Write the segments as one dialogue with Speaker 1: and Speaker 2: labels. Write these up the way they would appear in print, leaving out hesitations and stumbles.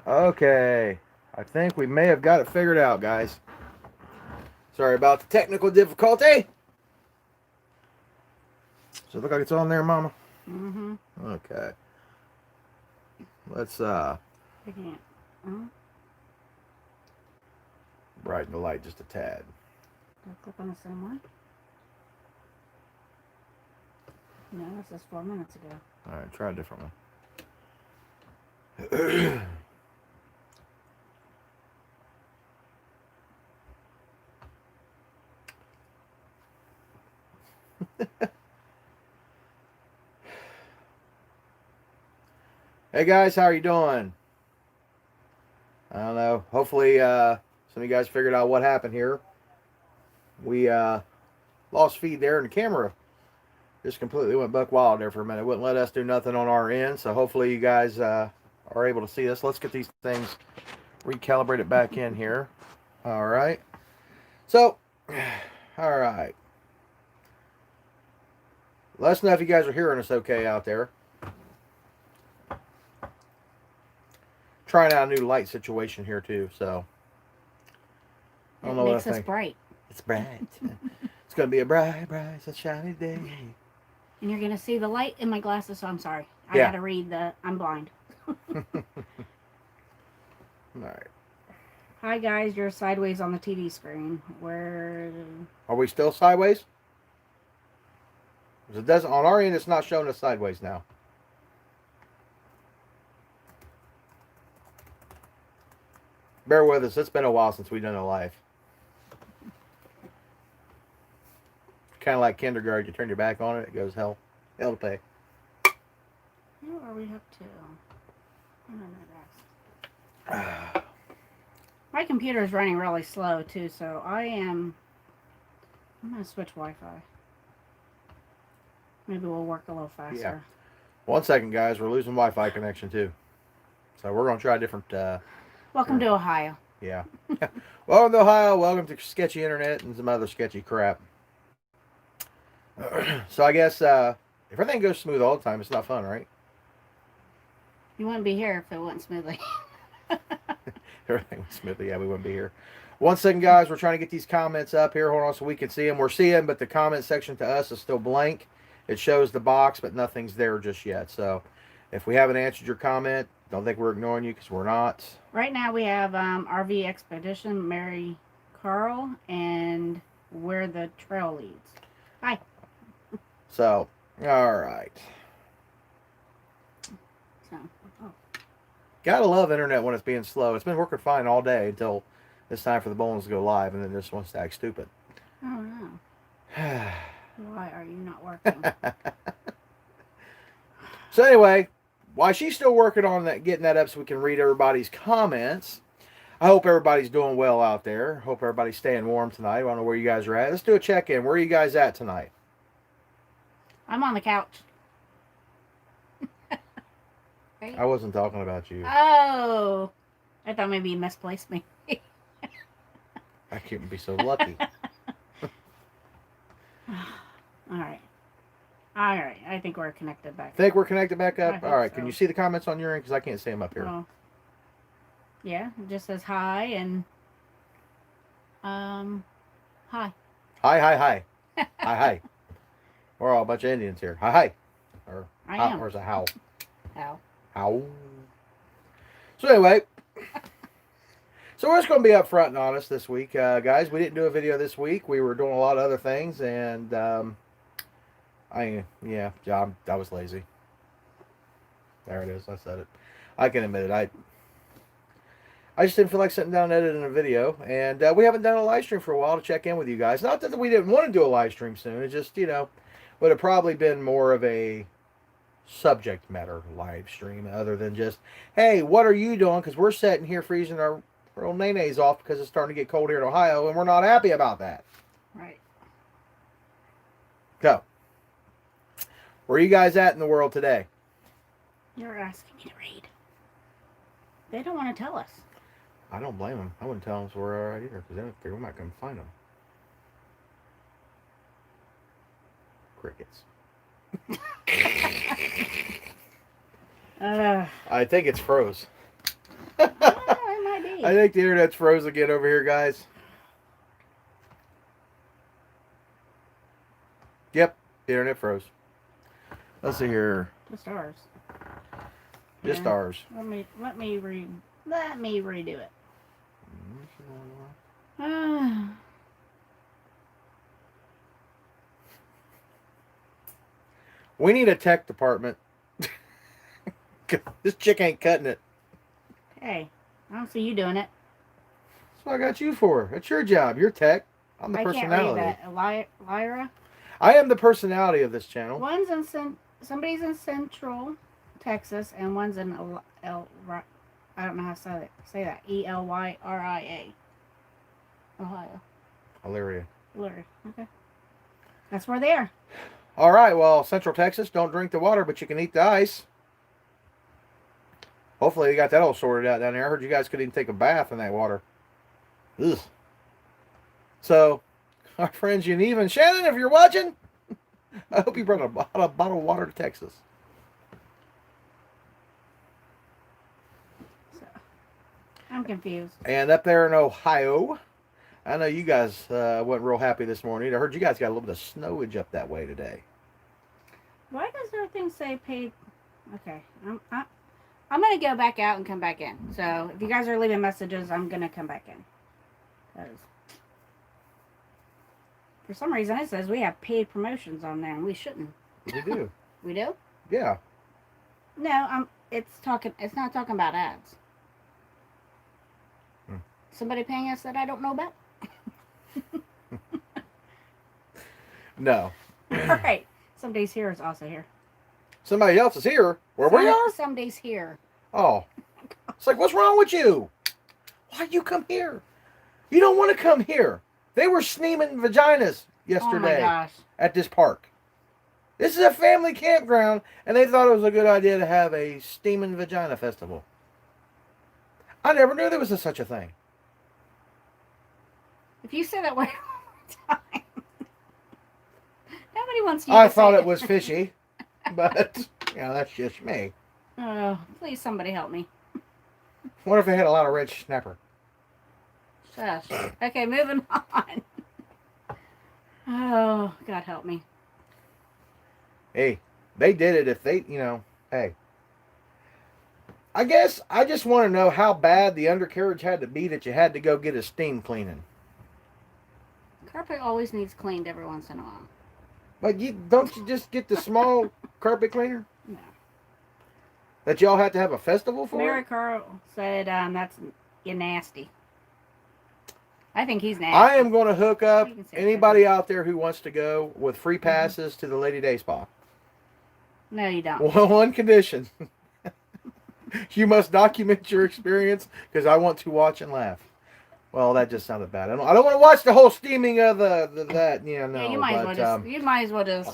Speaker 1: Okay. I think we may have got it figured out, guys. Sorry about the technical difficulty. So it look like it's on there, Mama?
Speaker 2: Mm-hmm.
Speaker 1: Okay. Let's
Speaker 2: Picking it. Oh,
Speaker 1: brighten the light just a tad.
Speaker 2: do I click on the same one? No, this is 4 minutes ago.
Speaker 1: Alright, try a different one. Hey guys, how are you doing? I don't know. Hopefully some of you guys figured out what happened here. We lost feed there and the camera just completely went buck wild there for a minute. It wouldn't let us do nothing on our end. So hopefully you guys are able to see this. Let's get these things recalibrated back in here. All right. So, all right. Let us know if you guys are hearing us okay out there. Trying out a new light situation here too. So, I don't know what I
Speaker 2: Makes us
Speaker 1: think.
Speaker 2: bright.
Speaker 1: It's bright. It's gonna be a bright, bright, sunshiny day.
Speaker 2: And you're going to see the light in my glasses, so I'm sorry. I
Speaker 1: Yeah.
Speaker 2: got to read I'm blind.
Speaker 1: All right.
Speaker 2: Hi, guys. You're sideways on the TV screen. Where...
Speaker 1: Are we still sideways? It doesn't on our end. It's not showing us sideways now. Bear with us. It's been a while since we've done a live. Kind of like kindergarten. You turn your back on it, it goes hell to pay.
Speaker 2: What are we up to? I don't know that. My computer is running really slow, too, so I'm going to switch Wi-Fi. Maybe we'll work a little faster.
Speaker 1: Yeah. 1 second, guys. We're losing Wi-Fi connection, too. So we're going to try a different...
Speaker 2: Welcome to Ohio.
Speaker 1: Yeah. Welcome to Ohio. Welcome to sketchy internet and some other sketchy crap. So I guess if everything goes smooth all the time, it's not fun, right?
Speaker 2: You wouldn't be here if it went smoothly.
Speaker 1: Everything went smoothly. Yeah, we wouldn't be here. 1 second, guys. We're trying to get these comments up here. Hold on so we can see them. We're seeing, but the comment section to us is still blank. It shows the box, but nothing's there just yet. So if we haven't answered your comment, don't think we're ignoring you because we're not.
Speaker 2: Right now we have RV Expedition, Mary Carl, and Where the Trail Leads. Hi.
Speaker 1: So, all right.
Speaker 2: So, oh.
Speaker 1: Gotta love internet when it's being slow. It's been working fine all day until it's time for the bowlings to go live, and then this wants to act stupid.
Speaker 2: Oh no. Why are you not working?
Speaker 1: So anyway, while she's still working on that, getting that up so we can read everybody's comments, I hope everybody's doing well out there. Hope everybody's staying warm tonight. I don't know where you guys are at. Let's do a check-in. Where are you guys at tonight?
Speaker 2: I'm on the couch. Right?
Speaker 1: I wasn't talking about you.
Speaker 2: Oh. I thought maybe you misplaced me.
Speaker 1: I can't be so lucky.
Speaker 2: Alright. Alright. I think we're connected back.
Speaker 1: Think we're connected back up?
Speaker 2: I
Speaker 1: All right.
Speaker 2: so.
Speaker 1: Can you see the comments on your end? Because I can't see them up here.
Speaker 2: Oh. Yeah. It just says hi and hi.
Speaker 1: Hi, hi, hi. Hi, hi. We're all a bunch of Indians here. Hi, hi. Or,
Speaker 2: I
Speaker 1: how,
Speaker 2: am.
Speaker 1: or is it how?
Speaker 2: How?
Speaker 1: How? So anyway, so we're just going to be upfront and honest this week, guys. We didn't do a video this week. We were doing a lot of other things, and I was lazy. There it is. I said it. I can admit it. I just didn't feel like sitting down and editing a video, and we haven't done a live stream for a while to check in with you guys. Not that we didn't want to do a live stream soon. It just, would have probably been more of a subject matter live stream other than just, hey, what are you doing? Because we're sitting here freezing our little nays off because it's starting to get cold here in Ohio, and we're not happy about that.
Speaker 2: Right.
Speaker 1: So, where are you guys at in the world today?
Speaker 2: You're asking me to read. They don't want to tell us.
Speaker 1: I don't blame them. I wouldn't tell them where we're at either because then we might come find them. Crickets. I think it's froze.
Speaker 2: It might be.
Speaker 1: I think the internet's froze again over here, guys. Yep, the internet froze. Let's see here.
Speaker 2: Just ours.
Speaker 1: Just
Speaker 2: Yeah.
Speaker 1: ours.
Speaker 2: Let me redo it.
Speaker 1: We need a tech department. This chick ain't cutting it.
Speaker 2: Hey, I don't see you doing it.
Speaker 1: That's what I got you for. It's your job. You're tech. I'm the
Speaker 2: I can't
Speaker 1: personality.
Speaker 2: read that. Lyra.
Speaker 1: I am the personality of this channel.
Speaker 2: One's in somebody's in Central Texas, and one's in I don't know how to say that. Elyria. Ohio.
Speaker 1: Illyria.
Speaker 2: Illyria. Okay. That's where they are.
Speaker 1: All right. Well, Central Texas, don't drink the water, but you can eat the ice. Hopefully, you got that all sorted out down there. I heard you guys couldn't even take a bath in that water. Ugh. So, our friends Geneva and Shannon, if you're watching, I hope you brought a bottle of water to Texas.
Speaker 2: So, I'm confused.
Speaker 1: And up there in Ohio, I know you guys weren't real happy this morning. I heard you guys got a little bit of snowage up that way today.
Speaker 2: Why does everything say paid? Okay, I'm gonna go back out and come back in. So if you guys are leaving messages, I'm gonna come back in. Because for some reason it says we have paid promotions on there, and we shouldn't.
Speaker 1: We do.
Speaker 2: We do?
Speaker 1: Yeah.
Speaker 2: No, it's not talking about ads. Somebody paying us that I don't know about?
Speaker 1: No.
Speaker 2: All right. Somebody's here is also here.
Speaker 1: Somebody else is here. Where we are?
Speaker 2: Somebody's here.
Speaker 1: Oh. It's like, what's wrong with you? Why'd you come here? You don't want to come here. They were steaming vaginas yesterday
Speaker 2: Oh my gosh.
Speaker 1: at this park. This is a family campground, and they thought it was a good idea to have a steaming vagina festival. I never knew there was such a thing.
Speaker 2: If you say that way all the time, nobody wants you
Speaker 1: I
Speaker 2: to
Speaker 1: thought
Speaker 2: say
Speaker 1: it was fishy, but, that's just me.
Speaker 2: Oh, please somebody help me.
Speaker 1: What if they had a lot of red snapper?
Speaker 2: Shush. Okay, moving on. Oh, God help me.
Speaker 1: Hey, they did it if they, hey. I guess I just want to know how bad the undercarriage had to be that you had to go get a steam cleaning.
Speaker 2: Carpet always needs cleaned every once in a while.
Speaker 1: But don't you just get the small carpet cleaner?
Speaker 2: No.
Speaker 1: That y'all had to have a festival for?
Speaker 2: Mary Carl said that's nasty. I think he's nasty.
Speaker 1: I am going to hook up
Speaker 2: You can say
Speaker 1: anybody out there who wants to go with free passes to the Lady Day Spa.
Speaker 2: No, you don't.
Speaker 1: One condition. You must document your experience because I want to watch and laugh. Well, that just sounded bad. I don't want to watch the whole steaming of that. No.
Speaker 2: Yeah, you might as well just.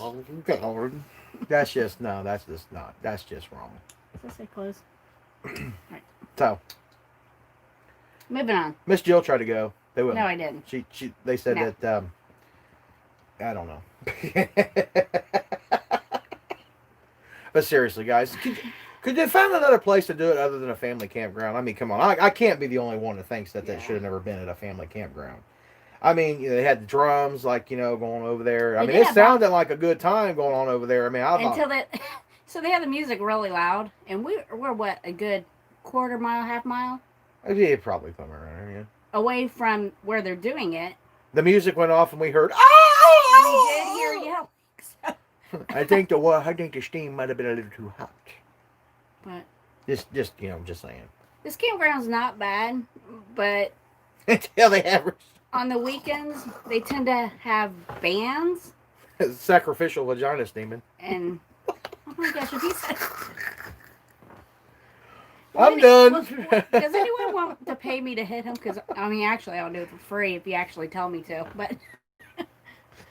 Speaker 1: That's just That's just wrong.
Speaker 2: Does that say close? Right.
Speaker 1: So,
Speaker 2: Moving on.
Speaker 1: Miss Jill tried to go. They wouldn't.
Speaker 2: No, I didn't.
Speaker 1: They said
Speaker 2: No.
Speaker 1: that. I don't know. But seriously, guys, could they find another place to do it other than a family campground? I mean, come on. I can't be the only one that thinks that should have never been at a family campground. I mean, they had the drums, going over there. I mean, it sounded like a good time going on over there. I mean,
Speaker 2: so they had the music really loud, and we're what, a good quarter mile, half mile
Speaker 1: yeah, probably somewhere around there, yeah.
Speaker 2: away from where they're doing it.
Speaker 1: The music went off, and we heard.
Speaker 2: We did hear yelling. So.
Speaker 1: I think the steam might have been a little too hot.
Speaker 2: But
Speaker 1: just saying.
Speaker 2: This campground's not bad, but
Speaker 1: Until they have
Speaker 2: on the weekends they tend to have bands
Speaker 1: sacrificial vagina steaming.
Speaker 2: and oh my gosh, if he said
Speaker 1: I'm done.
Speaker 2: Does anyone want to pay me to hit him? Because I mean, actually, I'll do it for free if you actually tell me to. But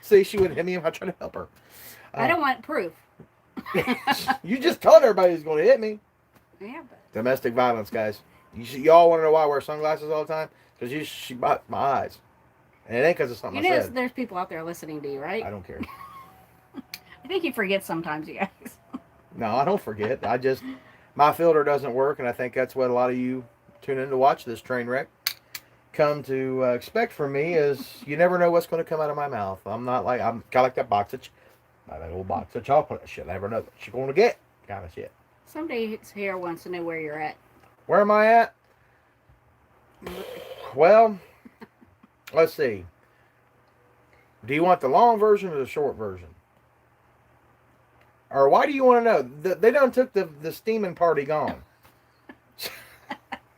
Speaker 1: see, she wouldn't hit me if I tried to help her.
Speaker 2: I don't want proof.
Speaker 1: You just told everybody who's going to hit me.
Speaker 2: Yeah, but
Speaker 1: Domestic violence, guys. Y'all want to know why I wear sunglasses all the time? Because she bought my eyes. And it ain't because of something I said.
Speaker 2: There's people out there listening to you, right?
Speaker 1: I don't care.
Speaker 2: I think you forget sometimes, you guys.
Speaker 1: No, I don't forget. I just my filter doesn't work, and I think that's what a lot of you tune in to watch this train wreck come to expect from me is you never know what's going to come out of my mouth. I'm kind of like that that old box of chocolate shit. I never know what you're going to get, kind of shit.
Speaker 2: Somebody here wants to know where you're at.
Speaker 1: Where am I at? Well, let's see. Do you want the long version or the short version? Or why do you want to know? They done took the steaming party gone.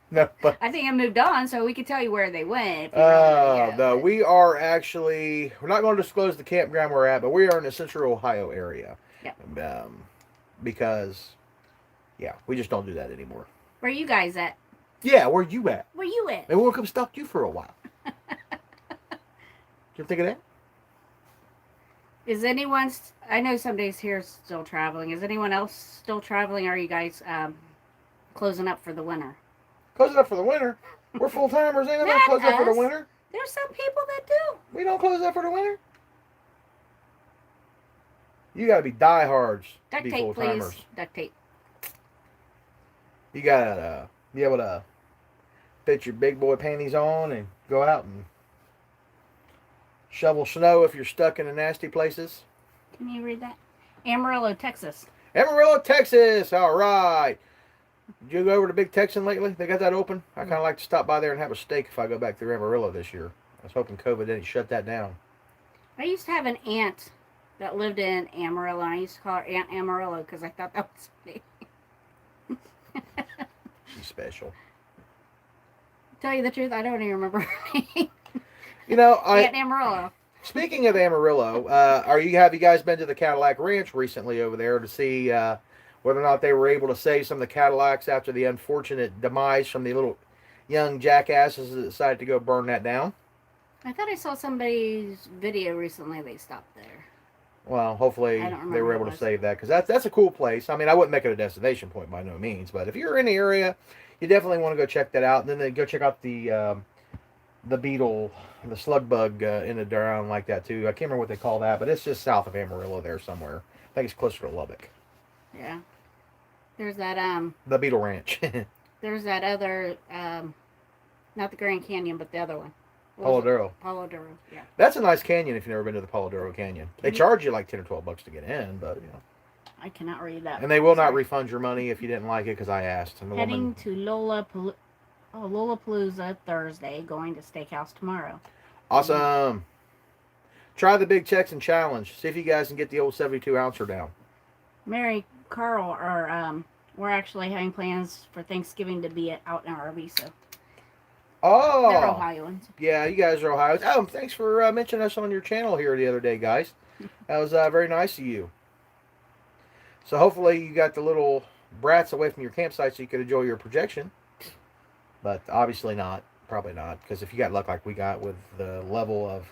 Speaker 1: No, but
Speaker 2: I think I moved on, so we could tell you where they went. If you really
Speaker 1: no, we are actually, we're not going to disclose the campground we're at, but we are in the central Ohio area.
Speaker 2: Yeah.
Speaker 1: Because, yeah, we just don't do that anymore.
Speaker 2: Where you guys at?
Speaker 1: Yeah, where you at?
Speaker 2: Where you at?
Speaker 1: Maybe we'll come stalk you for a while. You think of that?
Speaker 2: Is anyone? I know somebody's here still traveling. Is anyone else still traveling? Or are you guys closing up for the winter?
Speaker 1: Closing up for the winter? We're full timers, ain't we? Close up for the winter?
Speaker 2: There's some people that do.
Speaker 1: We don't close up for the winter. You gotta be diehards to
Speaker 2: Duct
Speaker 1: be
Speaker 2: tape,
Speaker 1: full timers.
Speaker 2: please. Duct tape.
Speaker 1: You gotta be able to put your big boy panties on and go out and shovel snow if you're stuck in the nasty places.
Speaker 2: Can you read that? Amarillo, Texas.
Speaker 1: Amarillo, Texas. All right. Did you go over to Big Texan lately? They got that open? I kind of like to stop by there and have a steak if I go back through Amarillo this year. I was hoping COVID didn't shut that down.
Speaker 2: I used to have an aunt that lived in Amarillo, and I used to call her Aunt Amarillo because I thought that was funny.
Speaker 1: She's special.
Speaker 2: Tell you the truth, I don't even remember her name.
Speaker 1: You know,
Speaker 2: Aunt Amarillo.
Speaker 1: Speaking of Amarillo, have you guys been to the Cadillac Ranch recently over there to see whether or not they were able to save some of the Cadillacs after the unfortunate demise from the little young jackasses that decided to go burn that down?
Speaker 2: I thought I saw somebody's video recently. They stopped there.
Speaker 1: Well, hopefully they were able to save that, because that's a cool place. I mean, I wouldn't make it a destination point by no means, but if you're in the area, you definitely want to go check that out. And then go check out the beetle, the slug bug in the ground like that too. I can't remember what they call that, but it's just south of Amarillo there somewhere. I think it's closer to Lubbock.
Speaker 2: Yeah. There's that
Speaker 1: the Beetle Ranch.
Speaker 2: There's that other not the Grand Canyon, but the other one.
Speaker 1: Palo Duro.
Speaker 2: Palo Duro, yeah.
Speaker 1: That's a nice canyon if you've never been to the Palo Duro Canyon. They charge you like $10 or $12 to get in, but you know.
Speaker 2: I cannot read that.
Speaker 1: And they will not refund your money if you didn't like it, because I asked. And the
Speaker 2: Heading to Lollapalooza Thursday, going to Steakhouse tomorrow.
Speaker 1: Awesome. Try the Big Texan Challenge. See if you guys can get the old 72-ouncer down.
Speaker 2: Mary, Carl are we're actually having plans for Thanksgiving to be out in our RV, so.
Speaker 1: Oh.
Speaker 2: They're Ohioans.
Speaker 1: Yeah, you guys are Ohioans. Oh, thanks for mentioning us on your channel here the other day, guys. That was very nice of you. So hopefully you got the little brats away from your campsite so you could enjoy your projection. But obviously not. Probably not. Because if you got luck like we got with the level of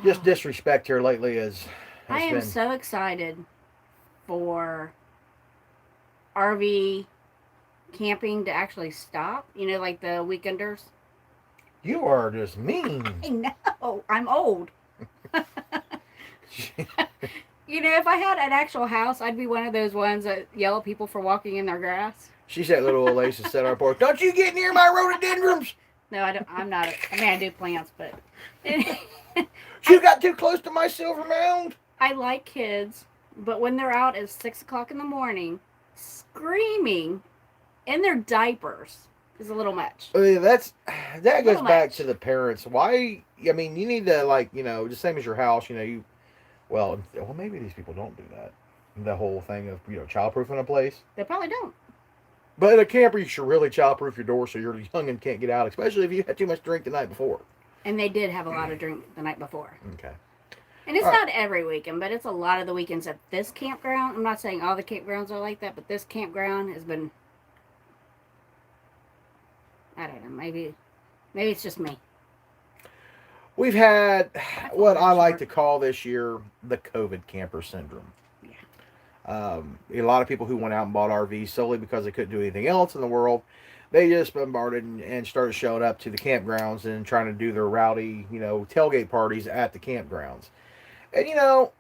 Speaker 1: just disrespect here lately
Speaker 2: I am so excited for RV camping to actually stop. You know, like the weekenders.
Speaker 1: You are just mean.
Speaker 2: I know. I'm old. You know, if I had an actual house, I'd be one of those ones that yell at people for walking in their grass.
Speaker 1: She's that little old lady that sat on our porch. Don't you get near my rhododendrons!
Speaker 2: No, I don't. I'm not. I mean, I do plants, but
Speaker 1: You got too close to my silver mound.
Speaker 2: I like kids, but when they're out at 6 o'clock in the morning, screaming in their diapers is a little much.
Speaker 1: That goes back to the parents. Why? I mean, you need to, like, you know, just same as your house. You know, well, maybe these people don't do that. The whole thing of, you know, childproofing a place.
Speaker 2: They probably don't.
Speaker 1: But in a camper, you should really childproof your door so you're young and can't get out, especially if you had too much drink the night before.
Speaker 2: And they did have a lot of drink the night before.
Speaker 1: Okay.
Speaker 2: And it's not every weekend, but it's a lot of the weekends at this campground. I'm not saying all the campgrounds are like that, but this campground has been, I don't know, maybe it's just me.
Speaker 1: We've had what I like to call this year the COVID camper syndrome.
Speaker 2: Yeah.
Speaker 1: A lot of people who went out and bought RVs solely because they couldn't do anything else in the world, they just bombarded and started showing up to the campgrounds and trying to do their rowdy, you know, tailgate parties at the campgrounds. And, you know,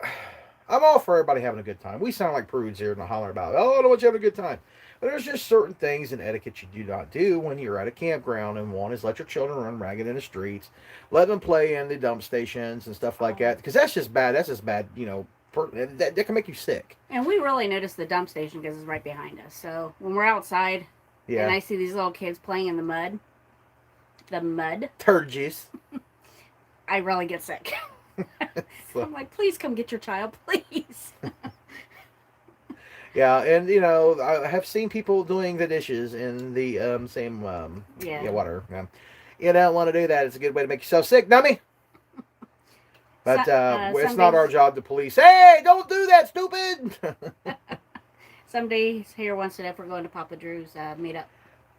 Speaker 1: I'm all for everybody having a good time. We sound like prudes here and hollering about, oh, I don't want you having a good time. But there's just certain things in etiquette you do not do when you're at a campground. And one is let your children run ragged in the streets, let them play in the dump stations and stuff like that. Because that's just bad. That's just bad, that can make you sick.
Speaker 2: And we really notice the dump station because it's right behind us. So when we're outside
Speaker 1: Yeah.
Speaker 2: and I see these little kids playing in the mud,
Speaker 1: Turgis.
Speaker 2: I really get sick.
Speaker 1: So,
Speaker 2: I'm like, please come get your child, please.
Speaker 1: yeah, and I have seen people doing the dishes in the same
Speaker 2: Yeah.
Speaker 1: water. You don't want to do that. It's a good way to make yourself sick, dummy. But it's not our job to police. Hey, don't do that, stupid.
Speaker 2: Somebody here wants to know if we're going to Papa Drew's meetup.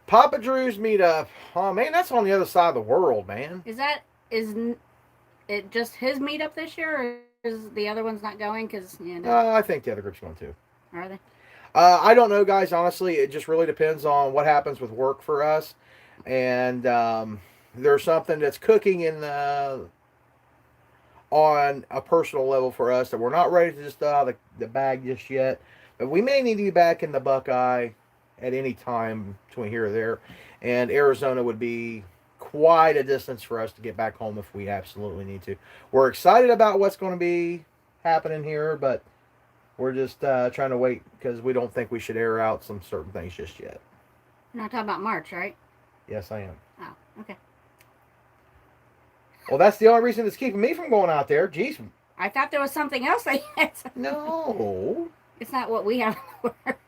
Speaker 1: Papa Drew's meetup. Oh man, that's on the other side of the world, man.
Speaker 2: Is it just his meetup this year, or is the other ones not going? Because
Speaker 1: I think the other group's going to.
Speaker 2: Are they?
Speaker 1: I don't know, guys. Honestly, it just really depends on what happens with work for us, and there's something that's cooking on a personal level for us that we're not ready to just the bag just yet. But we may need to be back in the Buckeye at any time between here or there, and Arizona would be quite a distance for us to get back home if we absolutely need to. We're excited about what's going to be happening here, but we're just trying to wait because we don't think we should air out some certain things just yet.
Speaker 2: You're not talking about March, right?
Speaker 1: Yes, I am.
Speaker 2: Oh, okay.
Speaker 1: Well, that's the only reason that's keeping me from going out there. Jeez.
Speaker 2: I thought there was something else.
Speaker 1: No.
Speaker 2: It's not what we have.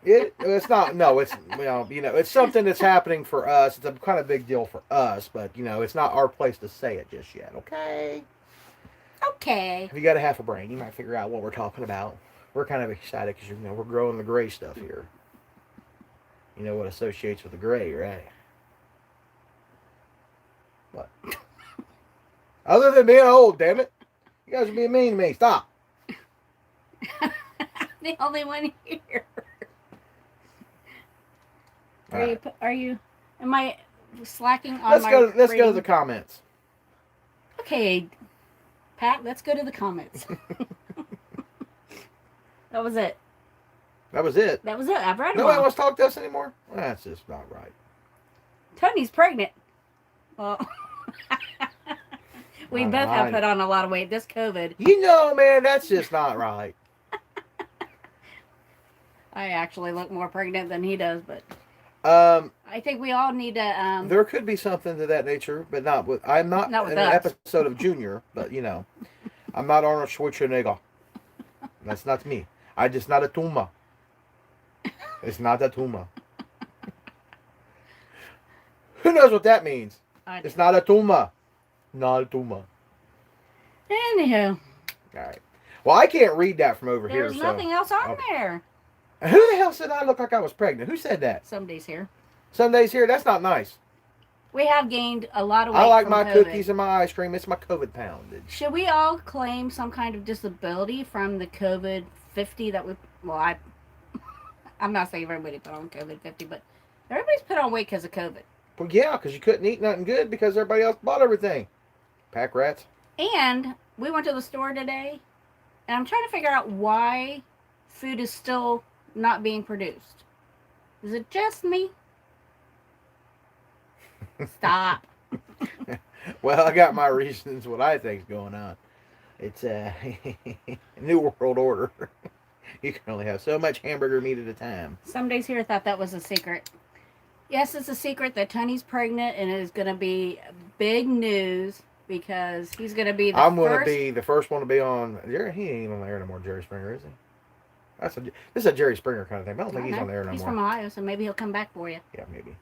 Speaker 1: It's not. No, it's it's something that's happening for us. It's a kind of big deal for us, but it's not our place to say it just yet. Okay.
Speaker 2: Okay.
Speaker 1: If you got a half a brain, you might figure out what we're talking about. We're kind of excited because we're growing the gray stuff here. You know what associates with the gray, right? What? Other than being old, damn it! You guys are being mean to me. Stop.
Speaker 2: The only one here. Are you? Am I slacking on
Speaker 1: Let's
Speaker 2: my?
Speaker 1: Let's go to the comments.
Speaker 2: Okay, Pat. Let's go to the comments. That was it.
Speaker 1: That was it.
Speaker 2: That was it. I've read them
Speaker 1: Nobody
Speaker 2: all.
Speaker 1: wants to talk to us anymore. That's just not right.
Speaker 2: Tony's pregnant. Well, we both have put on a lot of weight. This COVID.
Speaker 1: Man, that's just not right.
Speaker 2: I actually look more pregnant than he does, but I think we all need to.
Speaker 1: There could be something to that nature, but not with. I'm not
Speaker 2: with
Speaker 1: in
Speaker 2: us.
Speaker 1: an episode of Junior, but I'm not Arnold Schwarzenegger. That's not me. I just not a tumor. It's not a tumor. Who knows what that means? It's not a tumor. Not a tumor.
Speaker 2: Anywho.
Speaker 1: All right. Well, I can't read that from over here.
Speaker 2: There's nothing else on there.
Speaker 1: Who the hell said I look like I was pregnant? Who said that?
Speaker 2: Some days here.
Speaker 1: Some days here. That's not nice.
Speaker 2: We have gained a lot of weight.
Speaker 1: I like
Speaker 2: from
Speaker 1: my
Speaker 2: COVID.
Speaker 1: cookies and my ice cream. It's my COVID poundage.
Speaker 2: Should we all claim some kind of disability from the COVID 50 that we? Well, I'm not saying everybody put on COVID 50, but everybody's put on weight because of COVID.
Speaker 1: Well, yeah, because you couldn't eat nothing good because everybody else bought everything. Pack rats.
Speaker 2: And we went to the store today, and I'm trying to figure out why food is still not being produced. Is it just me? Stop.
Speaker 1: Well, I got my reasons what I think's going on. It's a new world order. You can only have so much hamburger meat at a time.
Speaker 2: Some days here thought that was a secret. Yes, it's a secret that Tony's pregnant, and it is going to be big news because he's going to be
Speaker 1: I'm going to be the first one to be on. He ain't even on there no more, Jerry Springer, is he? This is a Jerry Springer kind of thing. But I don't think he's on there no more.
Speaker 2: He's from Ohio, so maybe he'll come back for you.
Speaker 1: Yeah, maybe.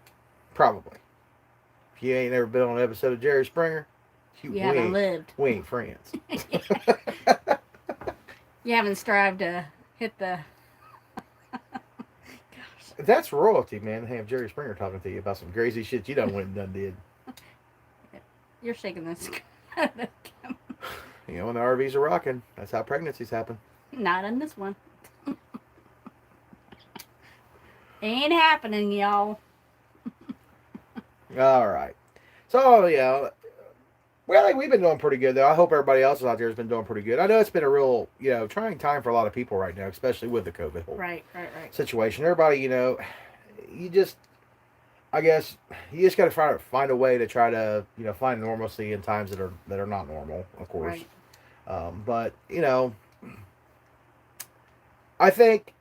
Speaker 1: Probably. If you ain't ever been on an episode of Jerry Springer,
Speaker 2: you haven't lived.
Speaker 1: We ain't friends.
Speaker 2: You haven't strived to hit the...
Speaker 1: That's royalty, man. To have Jerry Springer talking to you about some crazy shit you done went and done did.
Speaker 2: You're shaking this.
Speaker 1: When the RVs are rocking, that's how pregnancies happen.
Speaker 2: Not in this one. Ain't happening, y'all.
Speaker 1: All right. So, Well, I think we've been doing pretty good, though. I hope everybody else out there has been doing pretty good. I know it's been a real, trying time for a lot of people right now, especially with the COVID whole
Speaker 2: Right, right, right.
Speaker 1: situation. Everybody, you just, I guess, you just got to find a way to try to, find normalcy in times that are not normal, of course.
Speaker 2: Right.
Speaker 1: But I think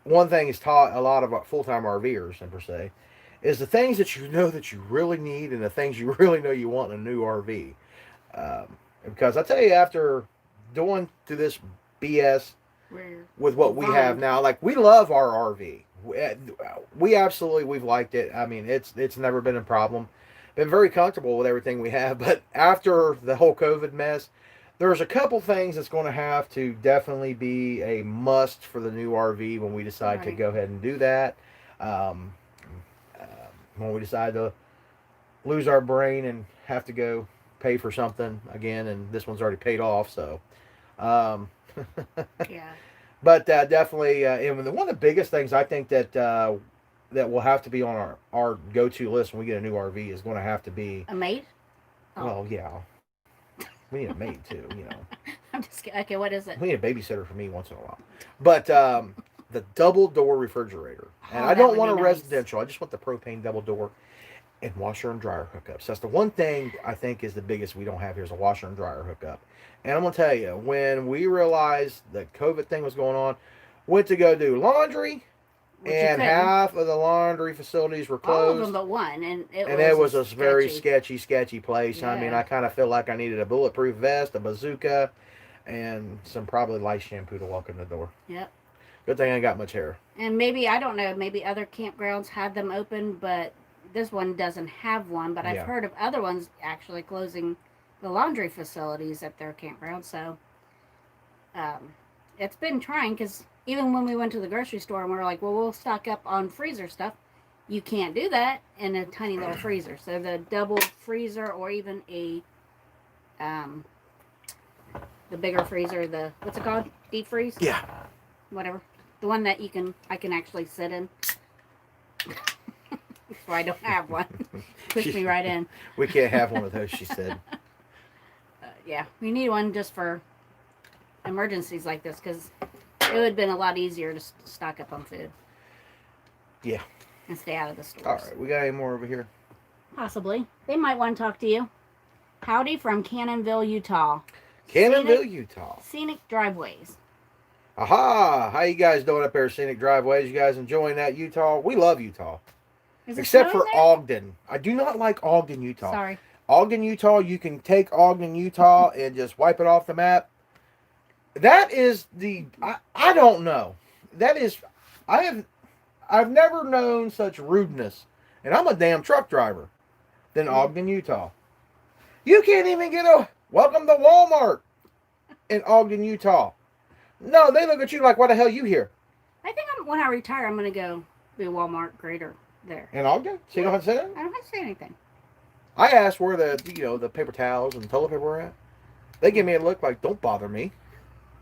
Speaker 1: one thing is taught a lot of full time RVers, and per se, is the things that you know that you really need and the things you really know you want in a new RV. Because I tell you, after going through this BS
Speaker 2: We're
Speaker 1: with what we have
Speaker 2: fine.
Speaker 1: now, like we love our RV. We absolutely we've liked it. I mean, it's never been a problem. Been very comfortable with everything we have. But after the whole COVID mess, there's a couple things that's going to have to definitely be a must for the new RV when we decide to
Speaker 2: Right.
Speaker 1: go ahead and do that. Um, uh, when we decide to lose our brain and have to go pay for something again, and this one's already paid off. So, um,
Speaker 2: Yeah.
Speaker 1: but definitely, and one of the biggest things I think that will have to be on our go to list when we get a new RV is going to have to be,
Speaker 2: A maid? Oh.
Speaker 1: well, yeah, we need a maid too.
Speaker 2: I'm just kidding. Okay, what is it?
Speaker 1: We need a babysitter for me once in a while. But the double door refrigerator, and
Speaker 2: Oh,
Speaker 1: I
Speaker 2: that
Speaker 1: don't
Speaker 2: would
Speaker 1: want a
Speaker 2: be nice.
Speaker 1: residential. I just want the propane double door and washer and dryer hookups. That's the one thing I think is the biggest we don't have here is a washer and dryer hookup. And I'm gonna tell you, when we realized the COVID thing was going on, went to go do laundry,
Speaker 2: Which you
Speaker 1: and
Speaker 2: couldn't.
Speaker 1: half of the laundry facilities were
Speaker 2: All of them
Speaker 1: closed.
Speaker 2: but one, and
Speaker 1: And it was
Speaker 2: a
Speaker 1: a very sketchy place. I mean,
Speaker 2: Yeah.
Speaker 1: I kind of feel like I needed a bulletproof vest, a bazooka, and some probably lice shampoo to walk in the door.
Speaker 2: Yep.
Speaker 1: Good thing I ain't got much hair.
Speaker 2: And maybe I don't know. Maybe other campgrounds had them open, but this one doesn't have one. But I've
Speaker 1: Yeah.
Speaker 2: heard of other ones actually closing the laundry facilities at their campground. So um, it's been trying because even when we went to the grocery store and we were like, well, we'll stock up on freezer stuff. You can't do that in a tiny little freezer. So the double freezer or even um, the bigger freezer, the what's it called? Deep freeze?
Speaker 1: Yeah.
Speaker 2: Whatever. The one that I can actually sit in. So I don't have one. Push me right in.
Speaker 1: We can't have one of those, she said.
Speaker 2: Yeah, we need one just for emergencies like this because it would have been a lot easier to stock up on food.
Speaker 1: Yeah.
Speaker 2: And stay out of the stores.
Speaker 1: All right, we got any more over here?
Speaker 2: Possibly. They might want to talk to you. Howdy from Cannonville, Utah.
Speaker 1: Cannonville, Utah.
Speaker 2: Scenic driveways.
Speaker 1: Aha! How you guys doing up there, Scenic Driveways? You guys enjoying that, Utah? We love Utah.
Speaker 2: Is it
Speaker 1: Except
Speaker 2: snowing
Speaker 1: for
Speaker 2: there?
Speaker 1: Ogden. I do not like Ogden, Utah.
Speaker 2: Sorry.
Speaker 1: Ogden, Utah, you can take Ogden, Utah and just wipe it off the map. That is I don't know. That is I've never known such rudeness. And I'm a damn truck driver than Ogden, Utah. You can't even get a welcome to Walmart in Ogden, Utah. No, they look at you like, why the hell you here?
Speaker 2: I think when I retire, I'm going to go be a Walmart grader there.
Speaker 1: In Ogden? So you don't have to say that?
Speaker 2: I don't have to say anything.
Speaker 1: I asked where the paper towels and toilet paper were at. They gave me a look like, don't bother me.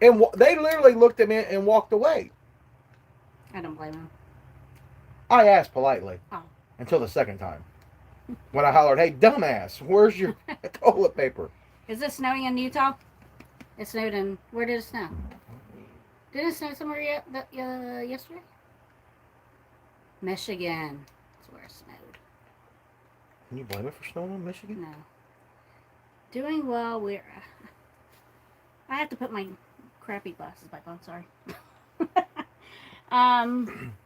Speaker 1: And they literally looked at me and walked away.
Speaker 2: I don't blame them.
Speaker 1: I asked politely.
Speaker 2: Oh.
Speaker 1: Until the second time. When I hollered, hey, dumbass, where's your toilet paper?
Speaker 2: Is it snowing in Utah? It snowed in... Where did it snow? Did it snow somewhere yesterday? Michigan. That's where it snowed.
Speaker 1: Can you blame it for snowing in Michigan?
Speaker 2: No. Doing well. I have to put my crappy glasses back on. Sorry.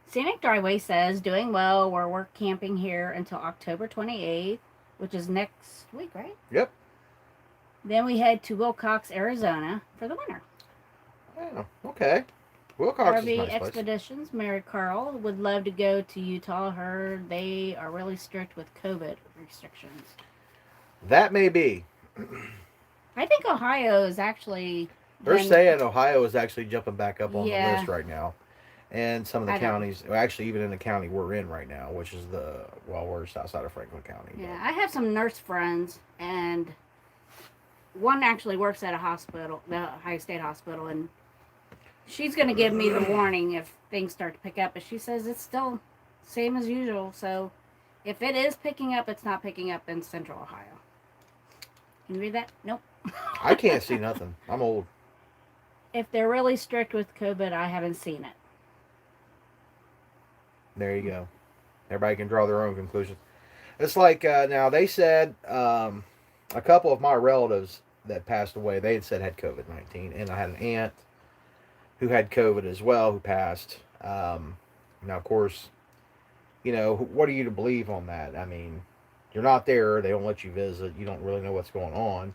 Speaker 2: Scenic Driveway says, doing well. We're camping here until October 28th, which is next week, right?
Speaker 1: Yep.
Speaker 2: Then we head to Wilcox, Arizona for the winter.
Speaker 1: Oh, okay. Wilcox is a
Speaker 2: RV
Speaker 1: nice place.
Speaker 2: Expeditions, Mary Carl, would love to go to Utah. Heard they are really strict with COVID restrictions.
Speaker 1: That may be.
Speaker 2: I think Ohio is actually...
Speaker 1: They're saying Ohio is actually jumping back up on the
Speaker 2: Yeah.
Speaker 1: list right now. And some of the counties, actually even in the county we're in right now, which is we're just outside of Franklin County.
Speaker 2: Yeah, I have some nurse friends, and one actually works at a hospital, the Ohio State Hospital, and she's going to give me the warning if things start to pick up. But she says it's still same as usual. So if it is picking up, it's not picking up in Central Ohio. Can you read that? Nope.
Speaker 1: I can't see nothing. I'm old.
Speaker 2: If they're really strict with COVID, I haven't seen it.
Speaker 1: There you go. Everybody can draw their own conclusions. It's like now they said a couple of my relatives that passed away, they had said had COVID-19, and I had an aunt who had COVID as well who passed. Now, of course, you know, what are you to believe on that? I mean, you're not there. They don't let you visit. You don't really know what's going on.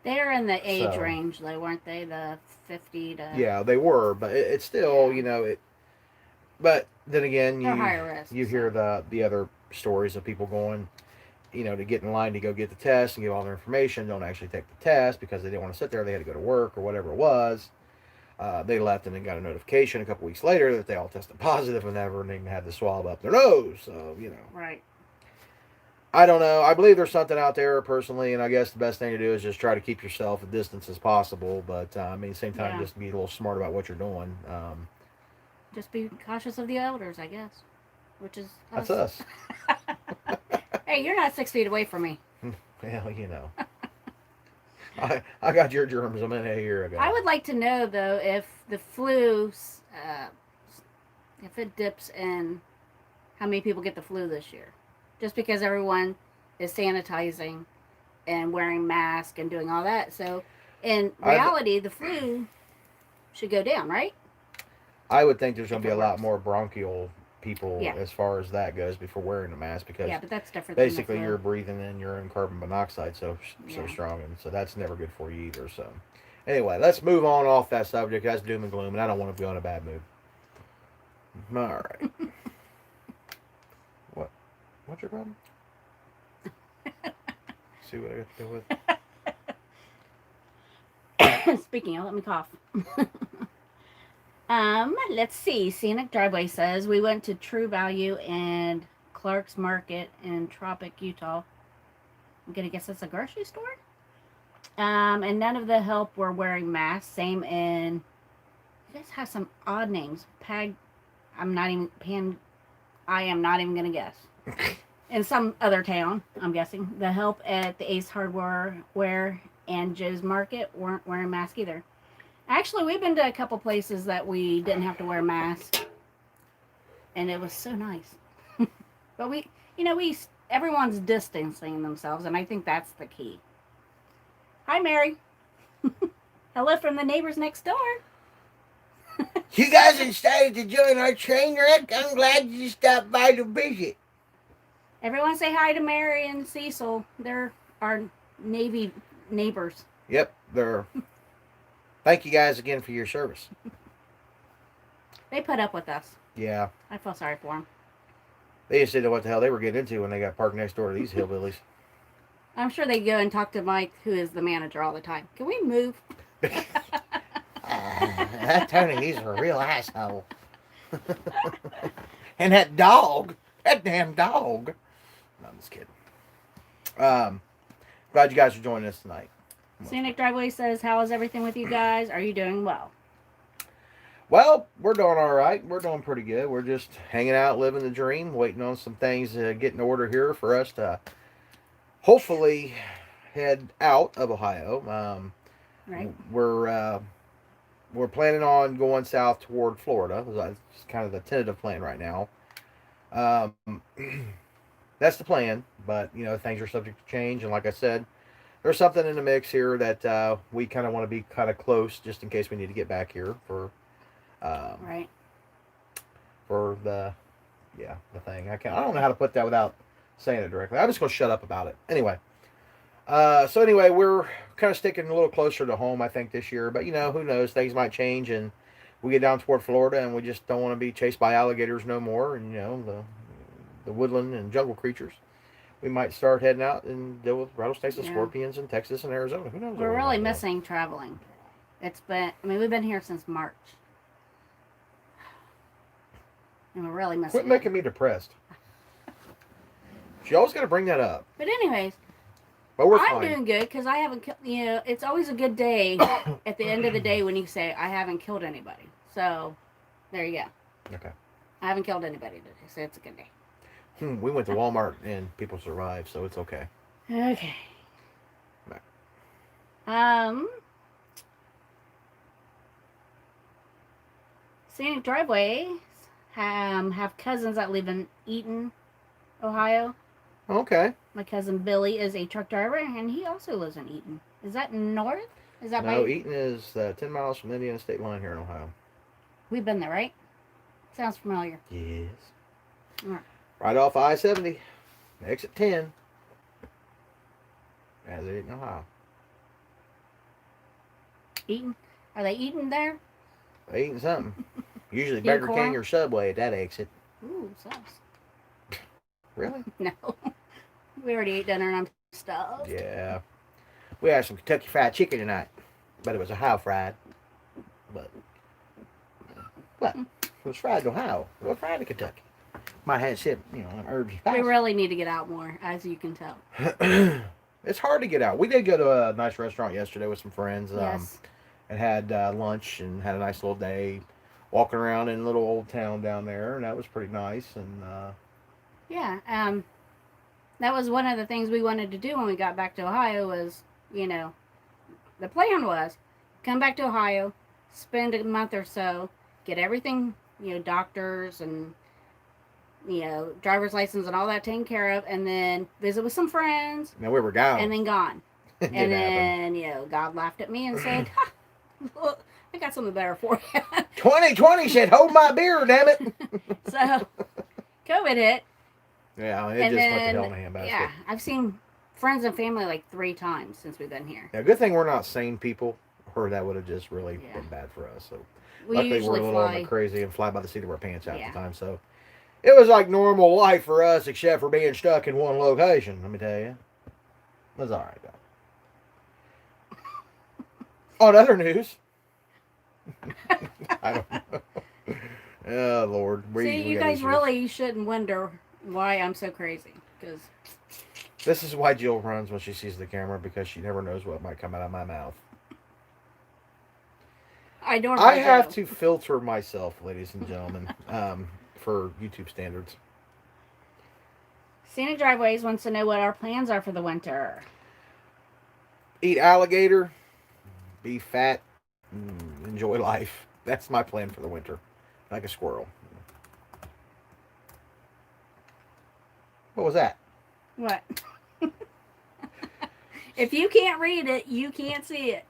Speaker 2: They're in the age
Speaker 1: So,
Speaker 2: range, though, weren't they? The 50 to.
Speaker 1: yeah, they were, but it's still,
Speaker 2: Yeah.
Speaker 1: you know, it. But then again,
Speaker 2: They're higher risk.
Speaker 1: you hear the other stories of people going, you know, to get in line to go get the test and get all their information, don't actually take the test because they didn't want to sit there. They had to go to work or whatever it was. They left and then got a notification a couple weeks later that they all tested positive and never and even had the swab up their nose. So, you know.
Speaker 2: Right.
Speaker 1: I don't know. I believe there's something out there personally, and I guess the best thing to do is just try to keep yourself at distance as possible. But I mean, at the same time,
Speaker 2: Yeah.
Speaker 1: just be a little smart about what you're doing.
Speaker 2: Just be cautious of the elders, I guess. Which is us.
Speaker 1: That's us.
Speaker 2: Hey, you're not 6 feet away from me.
Speaker 1: Well, you know. I got your germs a minute a year ago.
Speaker 2: I would like to know, though, if the flu, if it dips in how many people get the flu this year. Just because everyone is sanitizing and wearing masks and doing all that. So, in reality, the flu should go down, right?
Speaker 1: I would think there's going
Speaker 2: If
Speaker 1: to be
Speaker 2: it
Speaker 1: a lot
Speaker 2: works.
Speaker 1: more bronchial people
Speaker 2: Yeah.
Speaker 1: as far as that goes before wearing a mask because
Speaker 2: Yeah, but that's different.
Speaker 1: basically
Speaker 2: than the
Speaker 1: you're
Speaker 2: flu.
Speaker 1: breathing in your own carbon monoxide so
Speaker 2: Yeah.
Speaker 1: strong, and so that's never good for you either. So anyway, let's move on off that subject. That's doom and gloom, and I don't want to be on a bad mood. All right. What's your problem? See what I got to deal with.
Speaker 2: Speaking of, let me cough. Let's see. Scenic Driveway says we went to True Value and Clark's Market in Tropic, Utah. I'm gonna guess it's a grocery store. And none of the help were wearing masks. Same in. You guys have some odd names. I am not even gonna guess. In some other town, I'm guessing. The help at the Ace Hardware and Joe's Market weren't wearing masks either. Actually, we've been to a couple places that we didn't have to wear masks, and it was so nice. But everyone's distancing themselves, and I think that's the key. Hi, Mary. Hello from the neighbors next door.
Speaker 1: You guys decided to join our train wreck? I'm glad you stopped by to visit.
Speaker 2: Everyone say hi to Mary and Cecil. They're our Navy neighbors.
Speaker 1: Yep, they're. Thank you guys again for your service.
Speaker 2: They put up with us.
Speaker 1: Yeah,
Speaker 2: I feel sorry for them.
Speaker 1: they just didn't know what the hell they were getting into when they got parked next door to these hillbillies.
Speaker 2: I'm sure they go and talk to Mike, who is the manager all the time. Can we move?
Speaker 1: That Tony, he's a real asshole. And that damn dog. No, I'm just kidding. Glad you guys are joining us tonight.
Speaker 2: Scenic Driveway says, how is everything with you guys? Are you doing well?
Speaker 1: Well, we're doing all right. We're doing pretty good. We're just hanging out, living the dream, waiting on some things to get in order here for us to hopefully head out of Ohio.
Speaker 2: Right.
Speaker 1: We're planning on going south toward Florida. That's kind of the tentative plan right now. That's the plan, but you know things are subject to change, and like I said, there's something in the mix here that we kind of want to be kind of close, just in case we need to get back here for
Speaker 2: Right.
Speaker 1: for the thing. I don't know how to put that without saying it directly. I'm just gonna shut up about it anyway. So anyway, we're kind of sticking a little closer to home, I think, this year. But you know, who knows? Things might change, and we get down toward Florida, and we just don't want to be chased by alligators no more, and you know the woodland and jungle creatures. We might start heading out and deal with rattlesnakes and scorpions in Texas and Arizona. Who knows?
Speaker 2: We're really missing traveling. We've been here since March. And we're really missing
Speaker 1: Quit making me depressed. She always got to bring that up.
Speaker 2: But anyways,
Speaker 1: But we're
Speaker 2: I'm
Speaker 1: fine.
Speaker 2: doing good because I haven't, it's always a good day at the end of the day when you say, I haven't killed anybody. So, there you go.
Speaker 1: Okay.
Speaker 2: I haven't killed anybody today, so it's a good day.
Speaker 1: We went to Walmart and people survived, so it's okay.
Speaker 2: Okay.
Speaker 1: All
Speaker 2: Scenic Driveways have cousins that live in Eaton, Ohio.
Speaker 1: Okay.
Speaker 2: My cousin Billy is a truck driver, and he also lives in Eaton. Is that north? Is that
Speaker 1: No,
Speaker 2: by?
Speaker 1: Eaton is 10 miles from the Indiana state line here in Ohio.
Speaker 2: We've been there, right? Sounds familiar.
Speaker 1: Yes.
Speaker 2: Alright.
Speaker 1: Right off I-70, exit 10, as it in Ohio.
Speaker 2: Eaton? Are they eating there?
Speaker 1: They eating something. Usually
Speaker 2: Eating
Speaker 1: Burger
Speaker 2: corn?
Speaker 1: King or Subway at that exit.
Speaker 2: Ooh, sauce.
Speaker 1: Really?
Speaker 2: No. We already ate dinner and I'm stuffed.
Speaker 1: Yeah. We had some Kentucky Fried Chicken tonight, but it was Ohio fried. But what? It was fried in Ohio. It was fried in Kentucky. Might have shit, herbs and
Speaker 2: We
Speaker 1: spices.
Speaker 2: really need to get out more, as you can tell.
Speaker 1: It's hard to get out. We did go to a nice restaurant yesterday with some friends.
Speaker 2: Yes.
Speaker 1: And had lunch and had a nice little day walking around in a little old town down there, and that was pretty nice. And
Speaker 2: Yeah. That was one of the things we wanted to do when we got back to Ohio was, the plan was come back to Ohio, spend a month or so, get everything, doctors and, driver's license and all that taken care of, and then visit with some friends,
Speaker 1: now we were gone.
Speaker 2: and then gone.
Speaker 1: It
Speaker 2: And
Speaker 1: didn't
Speaker 2: then, God laughed at me and said, ha, look, I got something better for you.
Speaker 1: 2020 said, "Hold my beer, damn it."
Speaker 2: So, COVID hit.
Speaker 1: Yeah, it
Speaker 2: And
Speaker 1: just went
Speaker 2: then,
Speaker 1: to hell in a handbasket.
Speaker 2: yeah, I've seen friends and family like 3 times since we've been here.
Speaker 1: Yeah, good thing we're not sane people, or that would have just really
Speaker 2: Yeah.
Speaker 1: been bad for us. So
Speaker 2: We
Speaker 1: luckily we're
Speaker 2: usually
Speaker 1: a little on
Speaker 2: fly.
Speaker 1: the crazy and fly by the seat of our pants out
Speaker 2: Yeah.
Speaker 1: at the time. So it was like normal life for us, except for being stuck in one location. Let me tell you, it was all right though. On other news, I don't know. Oh Lord,
Speaker 2: See, you
Speaker 1: got
Speaker 2: guys
Speaker 1: issues.
Speaker 2: really shouldn't wonder why I'm so crazy. Because
Speaker 1: This is why Jill runs when she sees the camera, because she never knows what might come out of my mouth.
Speaker 2: I don't.
Speaker 1: I have to filter myself, ladies and gentlemen, for YouTube standards.
Speaker 2: Scenic Driveways wants to know what our plans are for the winter.
Speaker 1: Eat alligator, be fat, enjoy life. That's my plan for the winter. Like a squirrel. What was that?
Speaker 2: What? If you can't read it, you can't see it.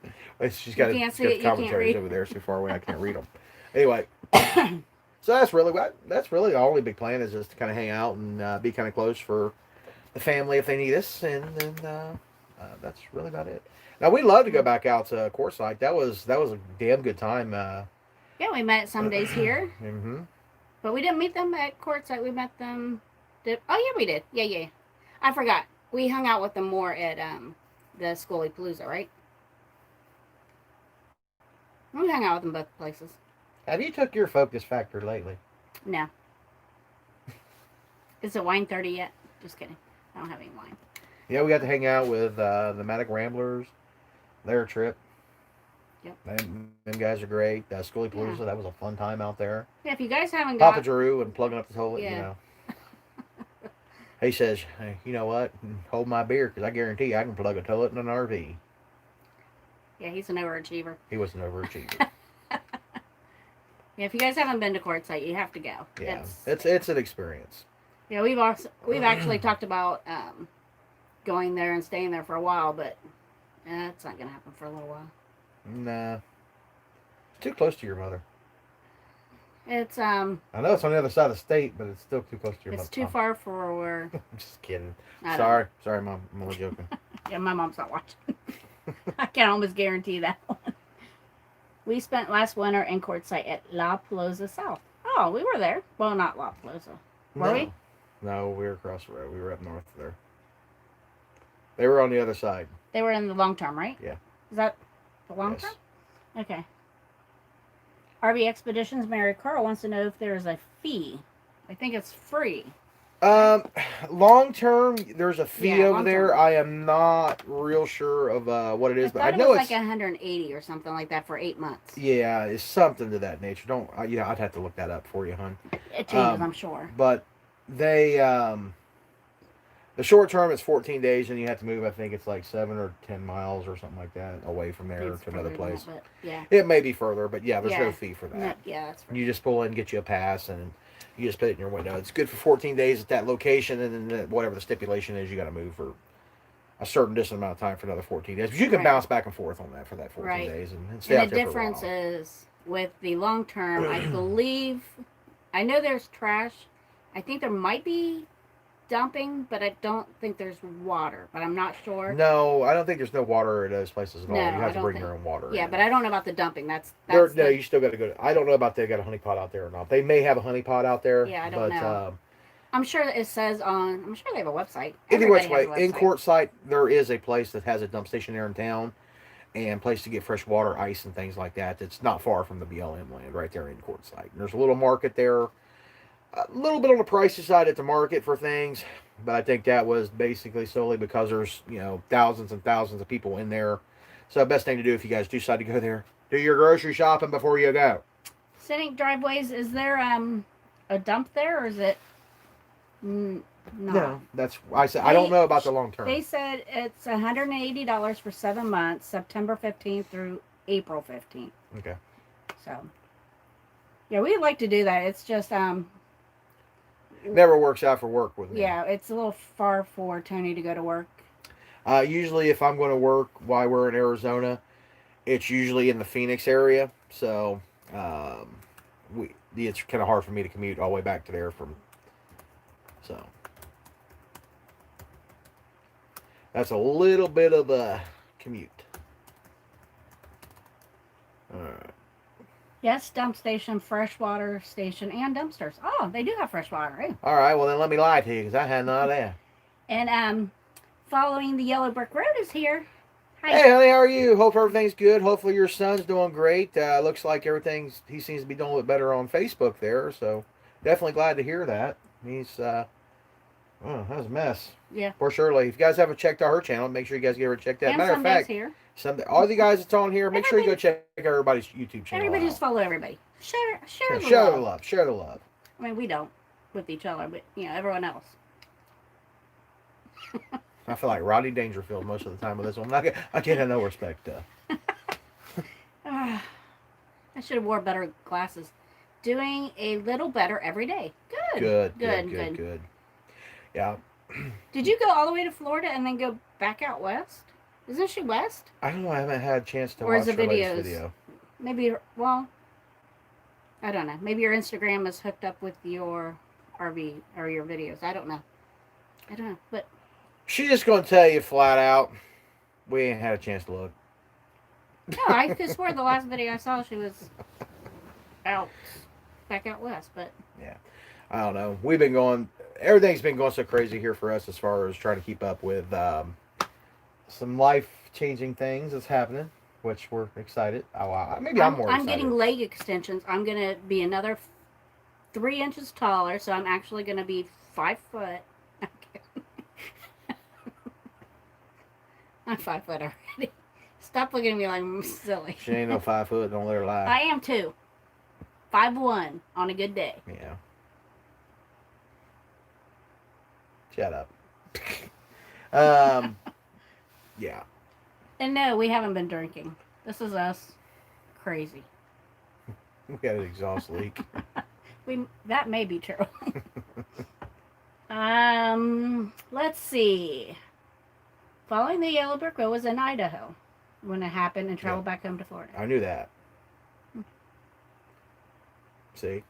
Speaker 1: She's got,
Speaker 2: You can't see
Speaker 1: got
Speaker 2: it, you can't
Speaker 1: commentaries
Speaker 2: read.
Speaker 1: over there so far away I can't read them. Anyway, so that's really the only big plan is just to kind of hang out and be kind of close for the family if they need us, and then that's really about it. Now we'd love to go back out to Quartzsite. That was a damn good time.
Speaker 2: Yeah, we met some days here,
Speaker 1: Mm-hmm.
Speaker 2: but we didn't meet them at Quartzsite. We met them. Oh yeah, we did. Yeah. I forgot. We hung out with them more at the Scully Palooza, right? We hung out with them both places.
Speaker 1: Have you took your focus factor lately?
Speaker 2: No. Is it wine 30 yet? Just kidding. I don't have any wine.
Speaker 1: Yeah, we got to hang out with the Matic Ramblers. Their trip.
Speaker 2: Yep.
Speaker 1: Them guys are great. Scully Palooza,
Speaker 2: Yeah.
Speaker 1: that was a fun time out there.
Speaker 2: Yeah, if you guys haven't got...
Speaker 1: Papa Drew and plugging up the toilet,
Speaker 2: Yeah.
Speaker 1: He says, hey, you know what? Hold my beer, because I guarantee I can plug a toilet in an RV.
Speaker 2: Yeah, he's an overachiever.
Speaker 1: He was an overachiever.
Speaker 2: Yeah, if you guys haven't been to Quartzsite, you have to go.
Speaker 1: Yeah, it's an experience.
Speaker 2: Yeah, we've actually talked about going there and staying there for a while, but it's not going to happen for a little while.
Speaker 1: Nah. It's too close to your mother.
Speaker 2: It's
Speaker 1: I know it's on the other side of the state, but it's still too close to your mother.
Speaker 2: it's too far for where...
Speaker 1: I'm just kidding.
Speaker 2: I don't
Speaker 1: Sorry, Mom. I'm only joking.
Speaker 2: Yeah, my mom's not watching. I can almost guarantee that one. We spent last winter in Quartzsite at La Palooza South. Oh, we were there. Well, not La Palooza. Were we?
Speaker 1: No, we were across the road. We were up north there. They were on the other side.
Speaker 2: They were in the long term, right?
Speaker 1: Yeah.
Speaker 2: Is that the long
Speaker 1: Yes.
Speaker 2: term? Okay. RV Expeditions, Mary Carl wants to know if there's a fee. I think it's free.
Speaker 1: Long term, there's a fee
Speaker 2: Yeah,
Speaker 1: over
Speaker 2: long
Speaker 1: there.
Speaker 2: term.
Speaker 1: I am not real sure of what it is,
Speaker 2: I
Speaker 1: but
Speaker 2: thought
Speaker 1: I
Speaker 2: it
Speaker 1: know
Speaker 2: was
Speaker 1: it's
Speaker 2: like 180 or something like that for 8 months.
Speaker 1: yeah, it's something to that nature. Don't I'd have to look that up for you, hon.
Speaker 2: It changes, I'm sure.
Speaker 1: But they The short term is 14 days, and you have to move. I think it's like 7 or 10 miles or something like that away from there
Speaker 2: It's
Speaker 1: to another
Speaker 2: further than
Speaker 1: place.
Speaker 2: that, but yeah.
Speaker 1: It may be further, but yeah, there's no
Speaker 2: Yeah.
Speaker 1: fee for
Speaker 2: No,
Speaker 1: that.
Speaker 2: yeah, that's right.
Speaker 1: You just pull in, get you a pass, and you just put it in your window. It's good for 14 days at that location, and then whatever the stipulation is, you got to move for a certain distance amount of time for another 14 days. But you can
Speaker 2: Right.
Speaker 1: bounce back and forth on that for that 14
Speaker 2: Right.
Speaker 1: days and stay
Speaker 2: And
Speaker 1: out
Speaker 2: the
Speaker 1: there for a
Speaker 2: difference
Speaker 1: while.
Speaker 2: is with the long term, I believe, I know there's trash. I think there might be dumping, but I don't think there's water. But I'm not sure.
Speaker 1: No, I don't think there's no water at those places at all.
Speaker 2: No,
Speaker 1: You
Speaker 2: I
Speaker 1: have to
Speaker 2: don't
Speaker 1: bring
Speaker 2: think-
Speaker 1: your own water.
Speaker 2: Yeah,
Speaker 1: in.
Speaker 2: but I don't know about the dumping. That's
Speaker 1: No,
Speaker 2: the,
Speaker 1: you still got to go. I don't know about they got a honey pot out there or not. They may have a honey pot out there.
Speaker 2: Yeah, I don't
Speaker 1: but,
Speaker 2: know. I'm sure it says on. I'm sure they have a website.
Speaker 1: Either
Speaker 2: Everybody
Speaker 1: way,
Speaker 2: has a
Speaker 1: in
Speaker 2: website.
Speaker 1: Quartzsite, there is a place that has a dump station there in town and place to get fresh water, ice, and things like that. That's not far from the BLM land, right there in Quartzsite. And there's a little market there, a little bit on the pricey side at the market for things, but I think that was basically solely because there's thousands and thousands of people in there. So the best thing to do if you guys do decide to go there, do your grocery shopping before you go.
Speaker 2: Scenic driveways. Is there a dump there, or is it? No.
Speaker 1: That's I said. I don't know about the long term.
Speaker 2: They said it's $180 for 7 months, September 15th through April 15th.
Speaker 1: Okay.
Speaker 2: So, yeah, we'd like to do that. It's just
Speaker 1: Never works out for work with me.
Speaker 2: yeah, it's a little far for Tony to go to work.
Speaker 1: Usually, if I'm going to work while we're in Arizona, it's usually in the Phoenix area. So, it's kind of hard for me to commute all the way back to there from. So, that's a little bit of a commute. All right.
Speaker 2: Yes, dump station, freshwater station, and dumpsters. Oh, they do have freshwater. Eh?
Speaker 1: All right. Well, then let me lie to you because I had no idea.
Speaker 2: And following the yellow brick road is here. Hi.
Speaker 1: Hey, honey, how are you? Hope everything's good. Hopefully, your son's doing great. Looks like he seems to be doing a little better on Facebook there. So, definitely glad to hear that. He's, that was a mess.
Speaker 2: Yeah.
Speaker 1: Poor Shirley. If you guys haven't checked out her channel, make sure you guys get her checked out.
Speaker 2: And
Speaker 1: Matter of
Speaker 2: Sunday's
Speaker 1: fact,
Speaker 2: here.
Speaker 1: all the guys that's on here, make sure you go check everybody's YouTube channel
Speaker 2: Everybody
Speaker 1: out.
Speaker 2: just follow everybody. Share the
Speaker 1: Share
Speaker 2: love.
Speaker 1: the love. Share the love.
Speaker 2: I mean, we don't with each other, but everyone else.
Speaker 1: I feel like Rodney Dangerfield most of the time with this one. I can't have no respect.
Speaker 2: I should have wore better glasses. Doing a little better every day. Good.
Speaker 1: Yeah.
Speaker 2: Did you go all the way to Florida and then go back out west? Isn't she west?
Speaker 1: I don't know. I haven't had a chance to
Speaker 2: Or
Speaker 1: watch
Speaker 2: is the
Speaker 1: her latest
Speaker 2: videos?
Speaker 1: video.
Speaker 2: Maybe, well, I don't know. Maybe your Instagram is hooked up with your RV or your videos. I don't know. But
Speaker 1: She's just going to tell you flat out, we ain't had a chance to look.
Speaker 2: no, I could swear the last video I saw she was back out west. But
Speaker 1: I don't know. We've been going. Everything's been going so crazy here for us as far as trying to keep up with some life-changing things that's happening, which we're excited. Maybe I'm more
Speaker 2: I'm
Speaker 1: excited.
Speaker 2: getting leg extensions. I'm gonna be another 3 inches taller, so I'm actually gonna be 5 foot. I'm 5 foot already. Stop looking at me like I'm silly.
Speaker 1: She ain't no 5 foot. Don't let her lie.
Speaker 2: I am too. 5'1" on a good day.
Speaker 1: Yeah. Shut up. Yeah.
Speaker 2: And no, we haven't been drinking. This is us crazy.
Speaker 1: We got an exhaust leak.
Speaker 2: That may be true. Let's see. Following the yellow brick road was in Idaho when it happened and traveled back home to Florida.
Speaker 1: I knew that. See?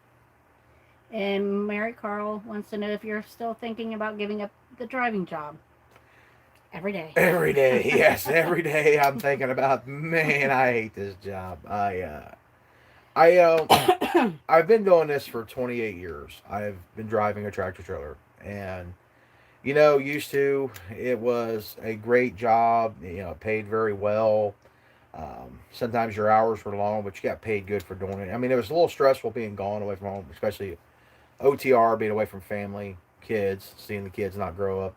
Speaker 2: And Mary Carl wants to know if you're still thinking about giving up the driving job. Every day.
Speaker 1: Every day, yes, every day I'm thinking about, man, I hate this job. I've been doing this for 28 years. I've been driving a tractor trailer, and used to, it was a great job. Paid very well. Sometimes your hours were long, but you got paid good for doing it. I mean, it was a little stressful being gone away from home, especially OTR, being away from family, kids, seeing the kids not grow up,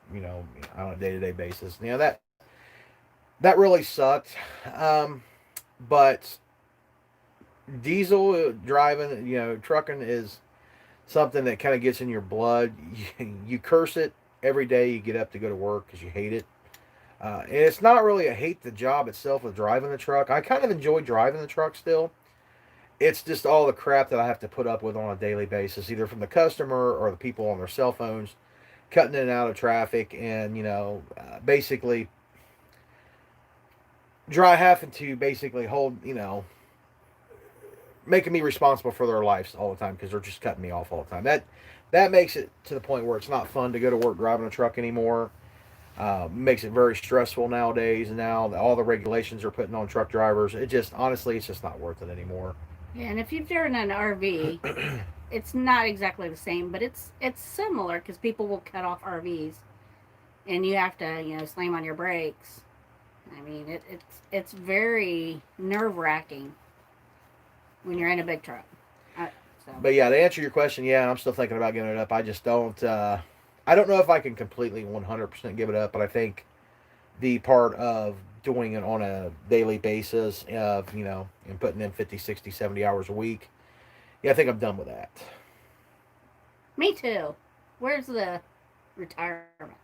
Speaker 1: on a day-to-day basis. That really sucked. But diesel driving, trucking is something that kind of gets in your blood. You curse it every day you get up to go to work because you hate it. And it's not really a hate the job itself of driving the truck. I kind of enjoy driving the truck still. It's just all the crap that I have to put up with on a daily basis, either from the customer or the people on their cell phones, cutting in and out of traffic, and basically having to basically hold, making me responsible for their lives all the time because they're just cutting me off all the time. That makes it to the point where it's not fun to go to work driving a truck anymore. Makes it very stressful nowadays. And now all the regulations are putting on truck drivers. Honestly, it's just not worth it anymore.
Speaker 2: Yeah, and if you've driven an RV, it's not exactly the same, but it's similar because people will cut off RVs, and you have to slam on your brakes. I mean, it's very nerve-wracking when you're in a big truck.
Speaker 1: But yeah, to answer your question, yeah, I'm still thinking about giving it up. I just don't. I don't know if I can completely 100% give it up, but I think the part of doing it on a daily basis of, and putting in 50, 60, 70 hours a week, yeah, I think I'm done with that.
Speaker 2: Me too. Where's the retirement?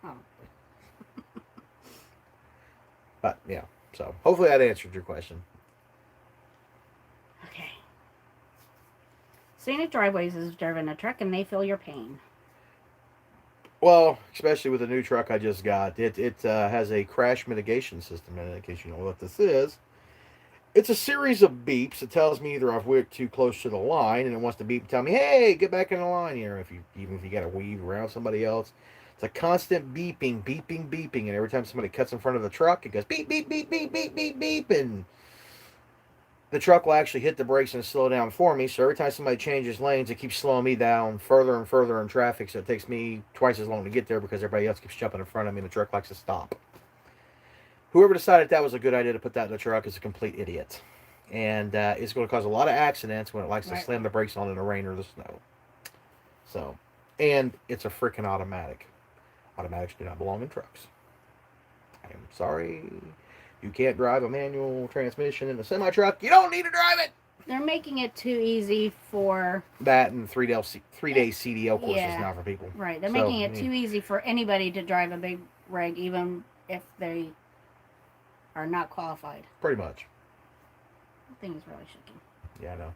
Speaker 2: Oh.
Speaker 1: But yeah, so hopefully that answered your question.
Speaker 2: Okay. Scenic Driveways is driving a truck and they feel your pain.
Speaker 1: Well, especially with the new truck I just got, it has a crash mitigation system in it. In case you know what this is, it's a series of beeps. It tells me either I've went too close to the line, and it wants to beep and tell me, "Hey, get back in the line here." Even if you got to weave around somebody else, it's a constant beeping, beeping, beeping, and every time somebody cuts in front of the truck, it goes beep, beep, beep, beep, beep, beep, beep, and the truck will actually hit the brakes and slow down for me. So every time somebody changes lanes, it keeps slowing me down further and further in traffic. So it takes me twice as long to get there because everybody else keeps jumping in front of me and the truck likes to stop. Whoever decided that was a good idea to put that in the truck is a complete idiot. And it's going to cause a lot of accidents when it likes to slam the brakes on in the rain or the snow. So, and it's a freaking automatic. Automatics do not belong in trucks. I am sorry. You can't drive a manual transmission in a semi-truck. You don't need to drive it.
Speaker 2: They're making it too easy for
Speaker 1: that, and 3-day CDL courses now for people.
Speaker 2: Right. They're making it too easy for anybody to drive a big rig, even if they are not qualified.
Speaker 1: Pretty much.
Speaker 2: The thing is really shaking.
Speaker 1: Yeah, I know.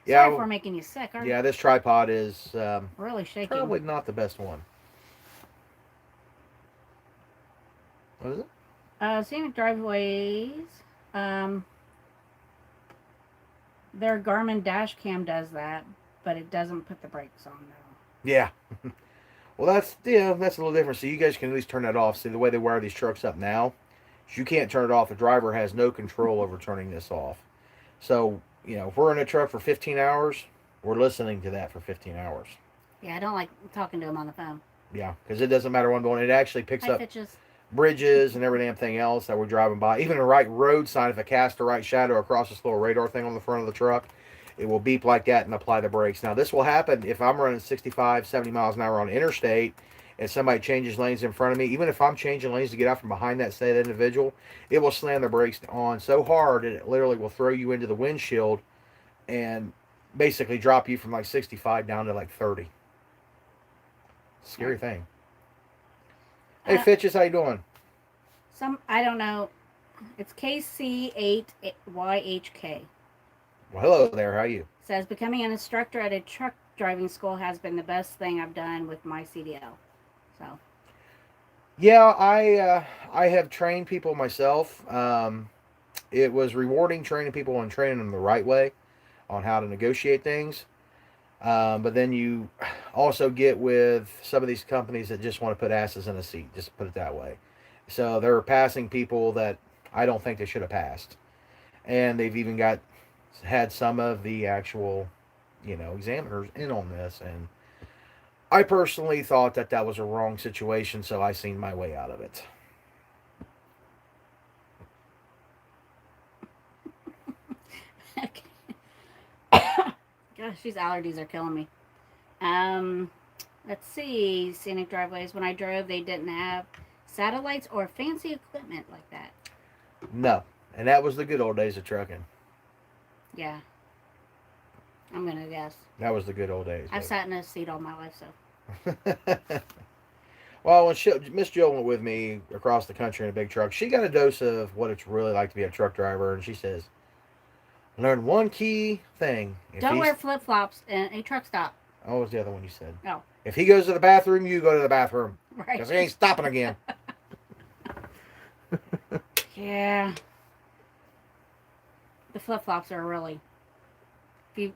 Speaker 2: Sorry for making you sick, aren't you?
Speaker 1: Yeah, this tripod is
Speaker 2: really shaking.
Speaker 1: Probably not the best one. What is it?
Speaker 2: Scenic Driveways. Their Garmin dash cam does that, but it doesn't put the brakes on though.
Speaker 1: Yeah. Well, that's a little different. So you guys can at least turn that off. See, the way they wire these trucks up now, you can't turn it off. The driver has no control over turning this off. So, if we're in a truck for 15 hours, we're listening to that for 15 hours.
Speaker 2: Yeah, I don't like talking to him on the phone.
Speaker 1: Yeah, because it doesn't matter when I'm doing. It actually picks up bridges and every damn thing else that we're driving by. Even a right road sign, if it casts a right shadow across this little radar thing on the front of the truck, it will beep like that and apply the brakes. Now, this will happen if I'm running 65, 70 miles an hour on interstate and somebody changes lanes in front of me. Even if I'm changing lanes to get out from behind that said individual, it will slam the brakes on so hard that it literally will throw you into the windshield and basically drop you from like 65 down to like 30. Scary thing. Hey, Fitches, how you doing?
Speaker 2: I don't know. It's KC8YHK.
Speaker 1: Well, hello there. How are you?
Speaker 2: Says, becoming an instructor at a truck driving school has been the best thing I've done with my CDL. So.
Speaker 1: Yeah, I have trained people myself. It was rewarding training people and training them the right way on how to negotiate things. But then you also get with some of these companies that just want to put asses in a seat, just put it that way. So they're passing people that I don't think they should have passed. And they've even had some of the actual, examiners in on this. And I personally thought that was a wrong situation, so I seen my way out of it.
Speaker 2: Gosh, these allergies are killing me. Let's see. Scenic Driveways. When I drove, they didn't have satellites or fancy equipment like that.
Speaker 1: No. And that was the good old days of trucking.
Speaker 2: Yeah. I'm going to guess.
Speaker 1: That was the good old days.
Speaker 2: I've sat in a seat all my life, so.
Speaker 1: Well, when Miss Jill went with me across the country in a big truck, she got a dose of what it's really like to be a truck driver, and she says, "Learn one key thing. If
Speaker 2: Don't
Speaker 1: he's,
Speaker 2: wear flip flops in a truck stop.
Speaker 1: what was the other one you said?
Speaker 2: Oh,
Speaker 1: If he goes to the bathroom, you go to the bathroom
Speaker 2: right.
Speaker 1: because he ain't stopping again."
Speaker 2: Yeah. The flip flops are really. If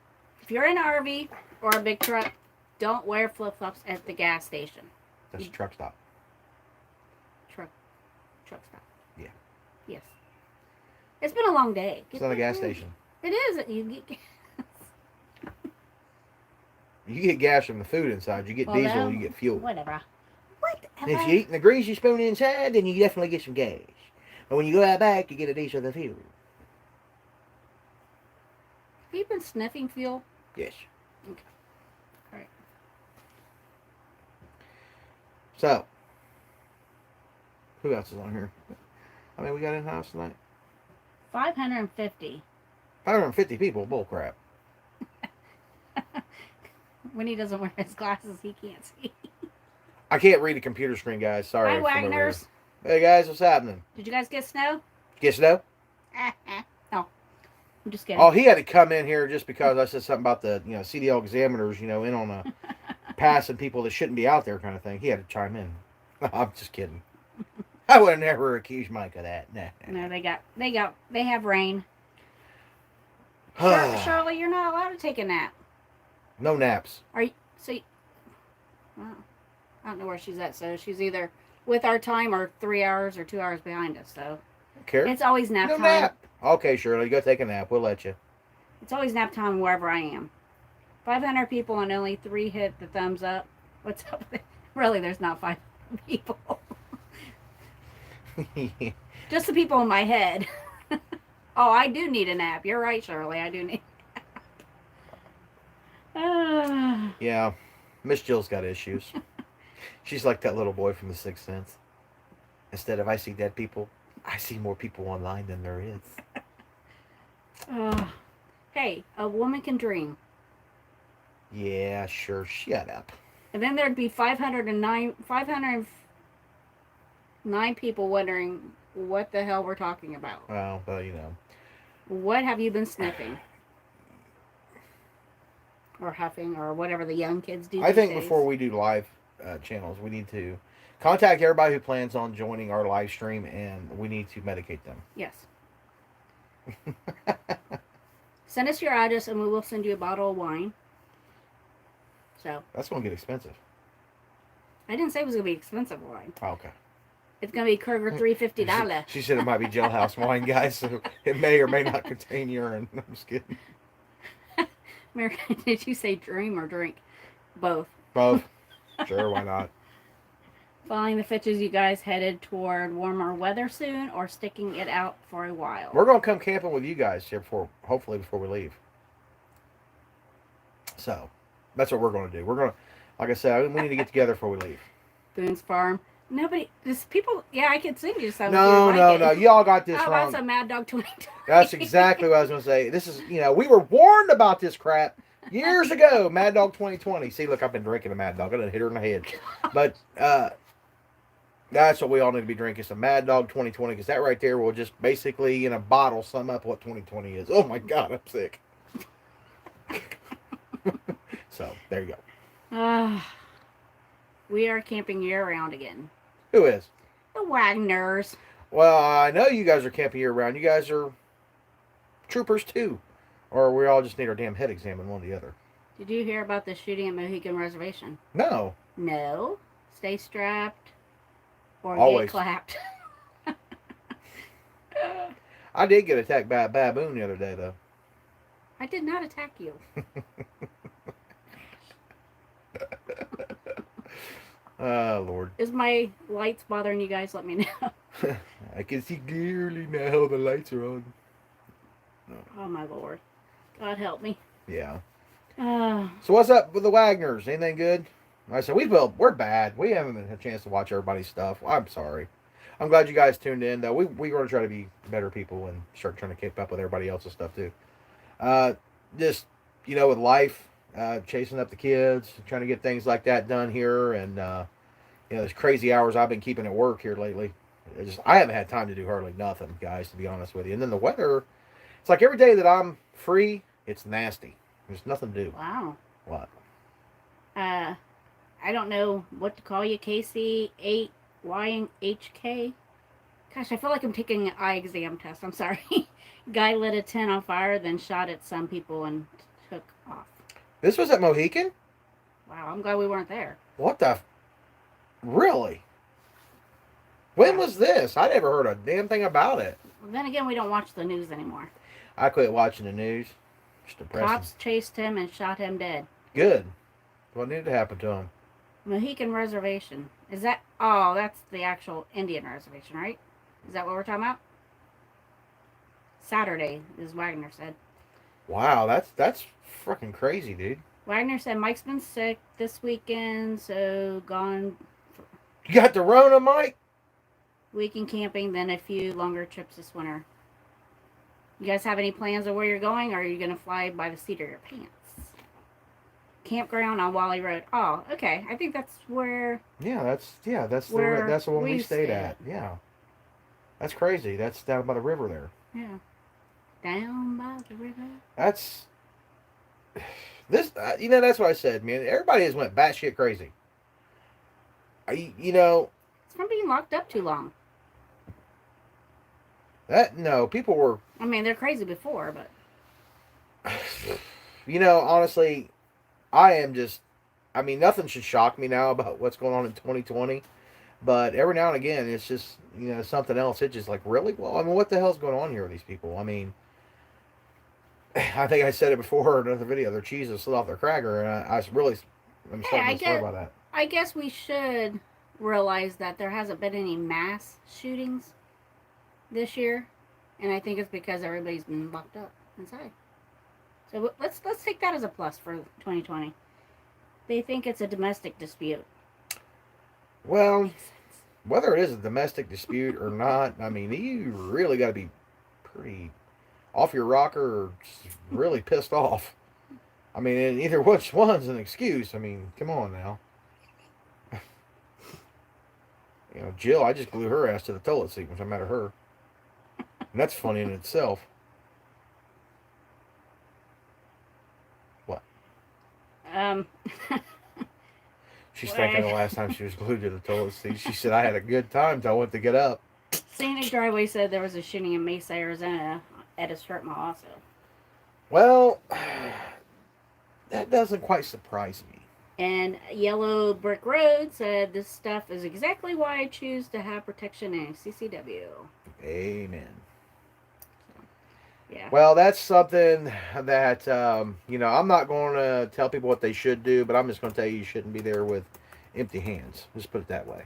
Speaker 2: you're in an RV or a big truck, don't wear flip flops at the gas station.
Speaker 1: That's a truck stop.
Speaker 2: Truck stop.
Speaker 1: Yeah.
Speaker 2: Yes. It's been a long day.
Speaker 1: It's not a gas station.
Speaker 2: It is. You get.
Speaker 1: You get gas from the food inside. You get
Speaker 2: Well,
Speaker 1: diesel.
Speaker 2: no,
Speaker 1: You get fuel.
Speaker 2: Whatever.
Speaker 1: And if you're eating the greasy spoon inside, then you definitely get some gas. But when you go out back, you get a diesel than fuel.
Speaker 2: Have you been sniffing fuel?
Speaker 1: Yes.
Speaker 2: Okay. All right.
Speaker 1: So, who else is on here? I mean, we got in the house tonight.
Speaker 2: 550.
Speaker 1: 550 people. Bull crap.
Speaker 2: When he doesn't wear his glasses, he can't see.
Speaker 1: I can't read a computer screen, guys. Sorry.
Speaker 2: Hi,
Speaker 1: from over
Speaker 2: Wagners.
Speaker 1: here. Hey, guys, what's happening?
Speaker 2: Did you guys get snow?
Speaker 1: Get snow?
Speaker 2: No. I'm just kidding.
Speaker 1: Oh, he had to come in here just because I said something about the CDL examiners, in on a passing people that shouldn't be out there kind of thing. He had to chime in. I'm just kidding. I would never accuse Mike of that. Nah.
Speaker 2: No, they have rain. Shirley, you're not allowed to take a nap.
Speaker 1: No naps.
Speaker 2: Are you? See, well, I don't know where she's at. So she's either with our time or 3 hours or 2 hours behind us. So
Speaker 1: Care?
Speaker 2: it's always nap
Speaker 1: No
Speaker 2: time.
Speaker 1: nap. Okay, Shirley, go take a nap. We'll let you.
Speaker 2: It's always nap time wherever I am. 500 people and only 3 hit the thumbs up. What's up? Really, there's not 500 people. Just the people in my head. Oh, I do need a nap. You're right, Shirley. I do need.
Speaker 1: Yeah, Miss Jill's got issues. She's like that little boy from The Sixth Sense. Instead of I see dead people, I see more people online than there is.
Speaker 2: Hey, a woman can dream.
Speaker 1: Yeah, sure. Shut up.
Speaker 2: And then there'd be 509 people wondering what the hell we're talking about.
Speaker 1: Well, but
Speaker 2: What have you been sniffing? Or huffing, or whatever the young kids do.
Speaker 1: I think
Speaker 2: these days.
Speaker 1: before we do live channels, we need to contact everybody who plans on joining our live stream, and we need to medicate them.
Speaker 2: Yes. Send us your address, and we will send you a bottle of wine. So.
Speaker 1: That's going to get expensive.
Speaker 2: I didn't say it was going to be expensive wine.
Speaker 1: Oh, okay.
Speaker 2: It's going to be Kroger $350.
Speaker 1: She said it might be jailhouse wine, guys, so it may or may not contain urine. I'm just kidding.
Speaker 2: Mary, did you say dream or drink? Both.
Speaker 1: Both. Sure, why not?
Speaker 2: Following the Fitches, you guys headed toward warmer weather soon, or sticking it out for a while?
Speaker 1: We're going to come camping with you guys here hopefully before we leave. So, that's what we're going to do. We're going to, like I said, we need to get together before we leave.
Speaker 2: Boone's Farm. Nobody, just people, yeah, I could sing you something.
Speaker 1: No. Y'all got this
Speaker 2: How
Speaker 1: wrong.
Speaker 2: about some Mad Dog 2020?
Speaker 1: That's exactly what I was going to say. This is, we were warned about this crap years ago. Mad Dog 2020. See, look, I've been drinking a Mad Dog. I done hit her in the head. But that's what we all need to be drinking, some Mad Dog 2020, because that right there will just basically, in a bottle, sum up what 2020 is. Oh, my God, I'm sick. So, there you go.
Speaker 2: We are camping year-round again.
Speaker 1: Who is?
Speaker 2: The Wagners.
Speaker 1: Well, I know you guys are camping year-round. You guys are troopers, too. Or we all just need our damn head examined, one or the other.
Speaker 2: Did you hear about the shooting at Mohican Reservation?
Speaker 1: No.
Speaker 2: No. Stay strapped or
Speaker 1: Always.
Speaker 2: get clapped.
Speaker 1: I did get attacked by a baboon the other day, though.
Speaker 2: I did not attack you.
Speaker 1: Oh, Lord.
Speaker 2: Is my lights bothering you guys? Let me know.
Speaker 1: I can see clearly now the lights are on. No.
Speaker 2: Oh, my Lord. God help me.
Speaker 1: Yeah.
Speaker 2: Uh,
Speaker 1: So what's up with the Wagners? Anything good? I said, we're bad. We haven't had a chance to watch everybody's stuff. I'm sorry. I'm glad you guys tuned in, though. We're going to try to be better people and start trying to keep up with everybody else's stuff, too. Just, with life, chasing up the kids, trying to get things like that done here, and, those crazy hours I've been keeping at work here lately. I haven't had time to do hardly nothing, guys, to be honest with you. And then the weather, it's like every day that I'm free, it's nasty. There's nothing to do.
Speaker 2: Wow.
Speaker 1: What?
Speaker 2: I don't know what to call you, KC8YHK. Gosh, I feel like I'm taking an eye exam test. I'm sorry. Guy lit a tent on fire, then shot at some people and took off.
Speaker 1: This was at Mohican?
Speaker 2: Wow, I'm glad we weren't there.
Speaker 1: What the? Really? When was this? I never heard a damn thing about it.
Speaker 2: Well, then again, we don't watch the news anymore.
Speaker 1: I quit watching the news. It's depressing.
Speaker 2: Cops chased him and shot him dead.
Speaker 1: Good. What needed to happen to him?
Speaker 2: Mohican Reservation. Is that... Oh, that's the actual Indian reservation, right? Is that what we're talking about? Saturday, as Wagner said.
Speaker 1: Wow, that's freaking crazy, dude.
Speaker 2: Wagner said Mike's been sick this weekend, so gone
Speaker 1: You got the Rona, Mike?
Speaker 2: weekend camping, then a few longer trips this winter. You guys have any plans of where you're going, or are you going to fly by the seat of your pants? Campground on Wally Road. Oh, okay. I think that's where...
Speaker 1: That's
Speaker 2: Where
Speaker 1: the one we
Speaker 2: we
Speaker 1: stayed
Speaker 2: stayed.
Speaker 1: at. Yeah. That's crazy. That's down by the river there.
Speaker 2: Yeah. Down by the river.
Speaker 1: That's that's what I said, man. Everybody has went batshit crazy.
Speaker 2: It's from being locked up too long.
Speaker 1: People were,
Speaker 2: I mean, they're crazy before, but...
Speaker 1: honestly, nothing should shock me now about what's going on in 2020. But every now and again, it's just, something else. It's just like, really? Well, what the hell's going on here with these people? I think I said it before in another video. Their cheese is slid off their cracker, and I'm starting to swear by that.
Speaker 2: I guess we should realize that there hasn't been any mass shootings this year, and I think it's because everybody's been locked up inside. So let's take that as a plus for 2020. They think it's a domestic dispute.
Speaker 1: Well, whether it is a domestic dispute or not, you really got to be pretty off your rocker or really pissed off. Either which one's an excuse. Come on now. Jill, I just glued her ass to the toilet seat when I met her. And that's funny in itself. What? She's thinking the last time she was glued to the toilet seat. She said, I had a good time till I went to get up.
Speaker 2: Scenic Driveway said there was a shooting in Mesa, Arizona at a strip mall also.
Speaker 1: Well, that doesn't quite surprise me.
Speaker 2: And Yellow Brick Road said this stuff is exactly why I choose to have protection in CCW.
Speaker 1: Amen.
Speaker 2: Yeah.
Speaker 1: Well, that's something that, I'm not going to tell people what they should do, but I'm just going to tell you shouldn't be there with empty hands. Just put it that way.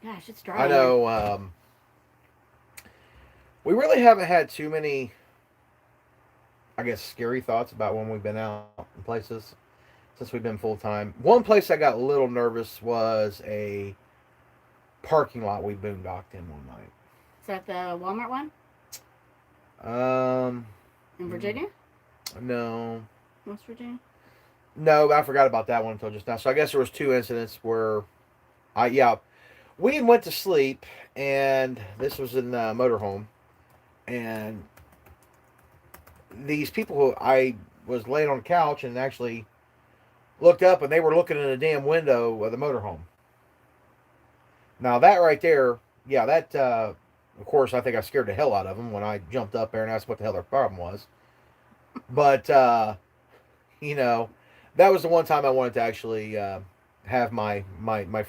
Speaker 2: Gosh, it's dry.
Speaker 1: I know. We really haven't had too many, I guess, scary thoughts about when we've been out in places since we've been full time. One place I got a little nervous was a parking lot we boondocked in one night.
Speaker 2: Is that the Walmart one
Speaker 1: Um,
Speaker 2: in Virginia?
Speaker 1: No.
Speaker 2: West Virginia?
Speaker 1: No, I forgot about that one until just now. So I guess there was two incidents where, we went to sleep, and this was in the motorhome, and these people who I was laying on the couch and actually looked up, and they were looking in the damn window of the motorhome. Now that right there, of course, I think I scared the hell out of them when I jumped up there and asked what the hell their problem was. But, that was the one time I wanted to actually have my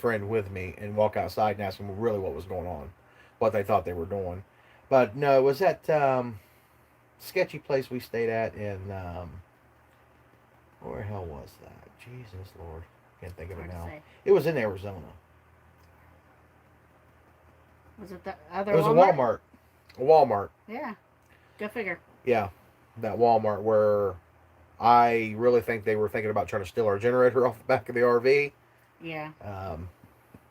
Speaker 1: friend with me and walk outside and ask them really what was going on, what they thought they were doing. But no, it was that sketchy place we stayed at in, where the hell was that? Jesus Lord. Can't think of it now. It was in Arizona.
Speaker 2: Was it the other
Speaker 1: It was
Speaker 2: Walmart?
Speaker 1: a Walmart.
Speaker 2: Yeah. Go figure.
Speaker 1: Yeah, that Walmart where I really think they were thinking about trying to steal our generator off the back of the RV.
Speaker 2: Yeah.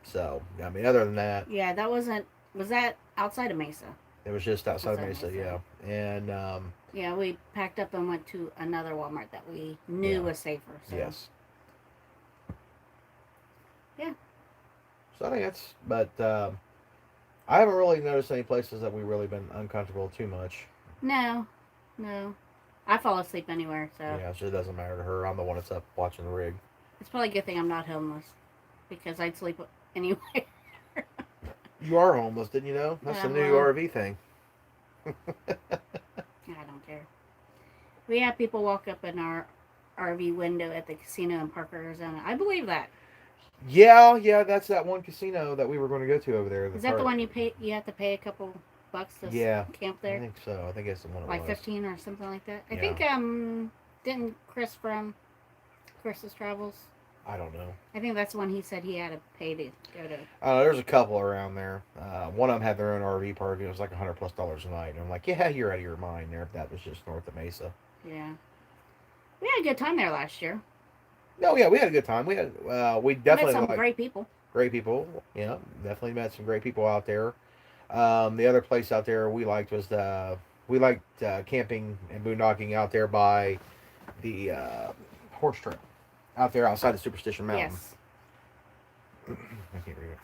Speaker 1: So, other than that.
Speaker 2: Yeah, that wasn't Was that outside of Mesa?
Speaker 1: It was just outside of
Speaker 2: Outside
Speaker 1: Mesa,
Speaker 2: Mesa.
Speaker 1: yeah. And
Speaker 2: Yeah, we packed up and went to another Walmart that we knew
Speaker 1: Yeah.
Speaker 2: was safer. So.
Speaker 1: yes.
Speaker 2: Yeah.
Speaker 1: So I think that's, but I haven't really noticed any places that we've really been uncomfortable too much.
Speaker 2: No, no. I fall asleep anywhere, so
Speaker 1: Yeah, so it doesn't matter to her. I'm the one that's up watching the rig.
Speaker 2: it's probably a good thing I'm not homeless because I'd sleep anywhere.
Speaker 1: You are homeless, didn't you know? That's the new
Speaker 2: well,
Speaker 1: RV thing.
Speaker 2: I don't care. We have people walk up in our RV window at the casino in Parker, Arizona. I believe that.
Speaker 1: Yeah, that's that one casino that we were going to go to over there.
Speaker 2: Is that the one you pay? You have to pay a couple bucks to
Speaker 1: Yeah,
Speaker 2: camp
Speaker 1: I
Speaker 2: there,
Speaker 1: think so. I think that's the one it
Speaker 2: like
Speaker 1: was.
Speaker 2: 15 or something like that. I
Speaker 1: Yeah.
Speaker 2: think didn't Chris from Chris's Travels?
Speaker 1: I don't know.
Speaker 2: I think that's the one he said he had to pay to go to.
Speaker 1: There's a couple around there. One of them had their own RV park. It was like $100+ a night. And I'm like, yeah, you're out of your mind there. If that was just north of Mesa.
Speaker 2: Yeah, we had a good time there last year.
Speaker 1: No, yeah, we had a good time. We
Speaker 2: Met
Speaker 1: definitely
Speaker 2: some
Speaker 1: liked
Speaker 2: great people.
Speaker 1: great people. Yeah, definitely met some great people out there. The other place out there we liked was we liked camping and boondocking out there by the horse trail out there outside of Superstition Mountain.
Speaker 2: Yes.
Speaker 1: I can't read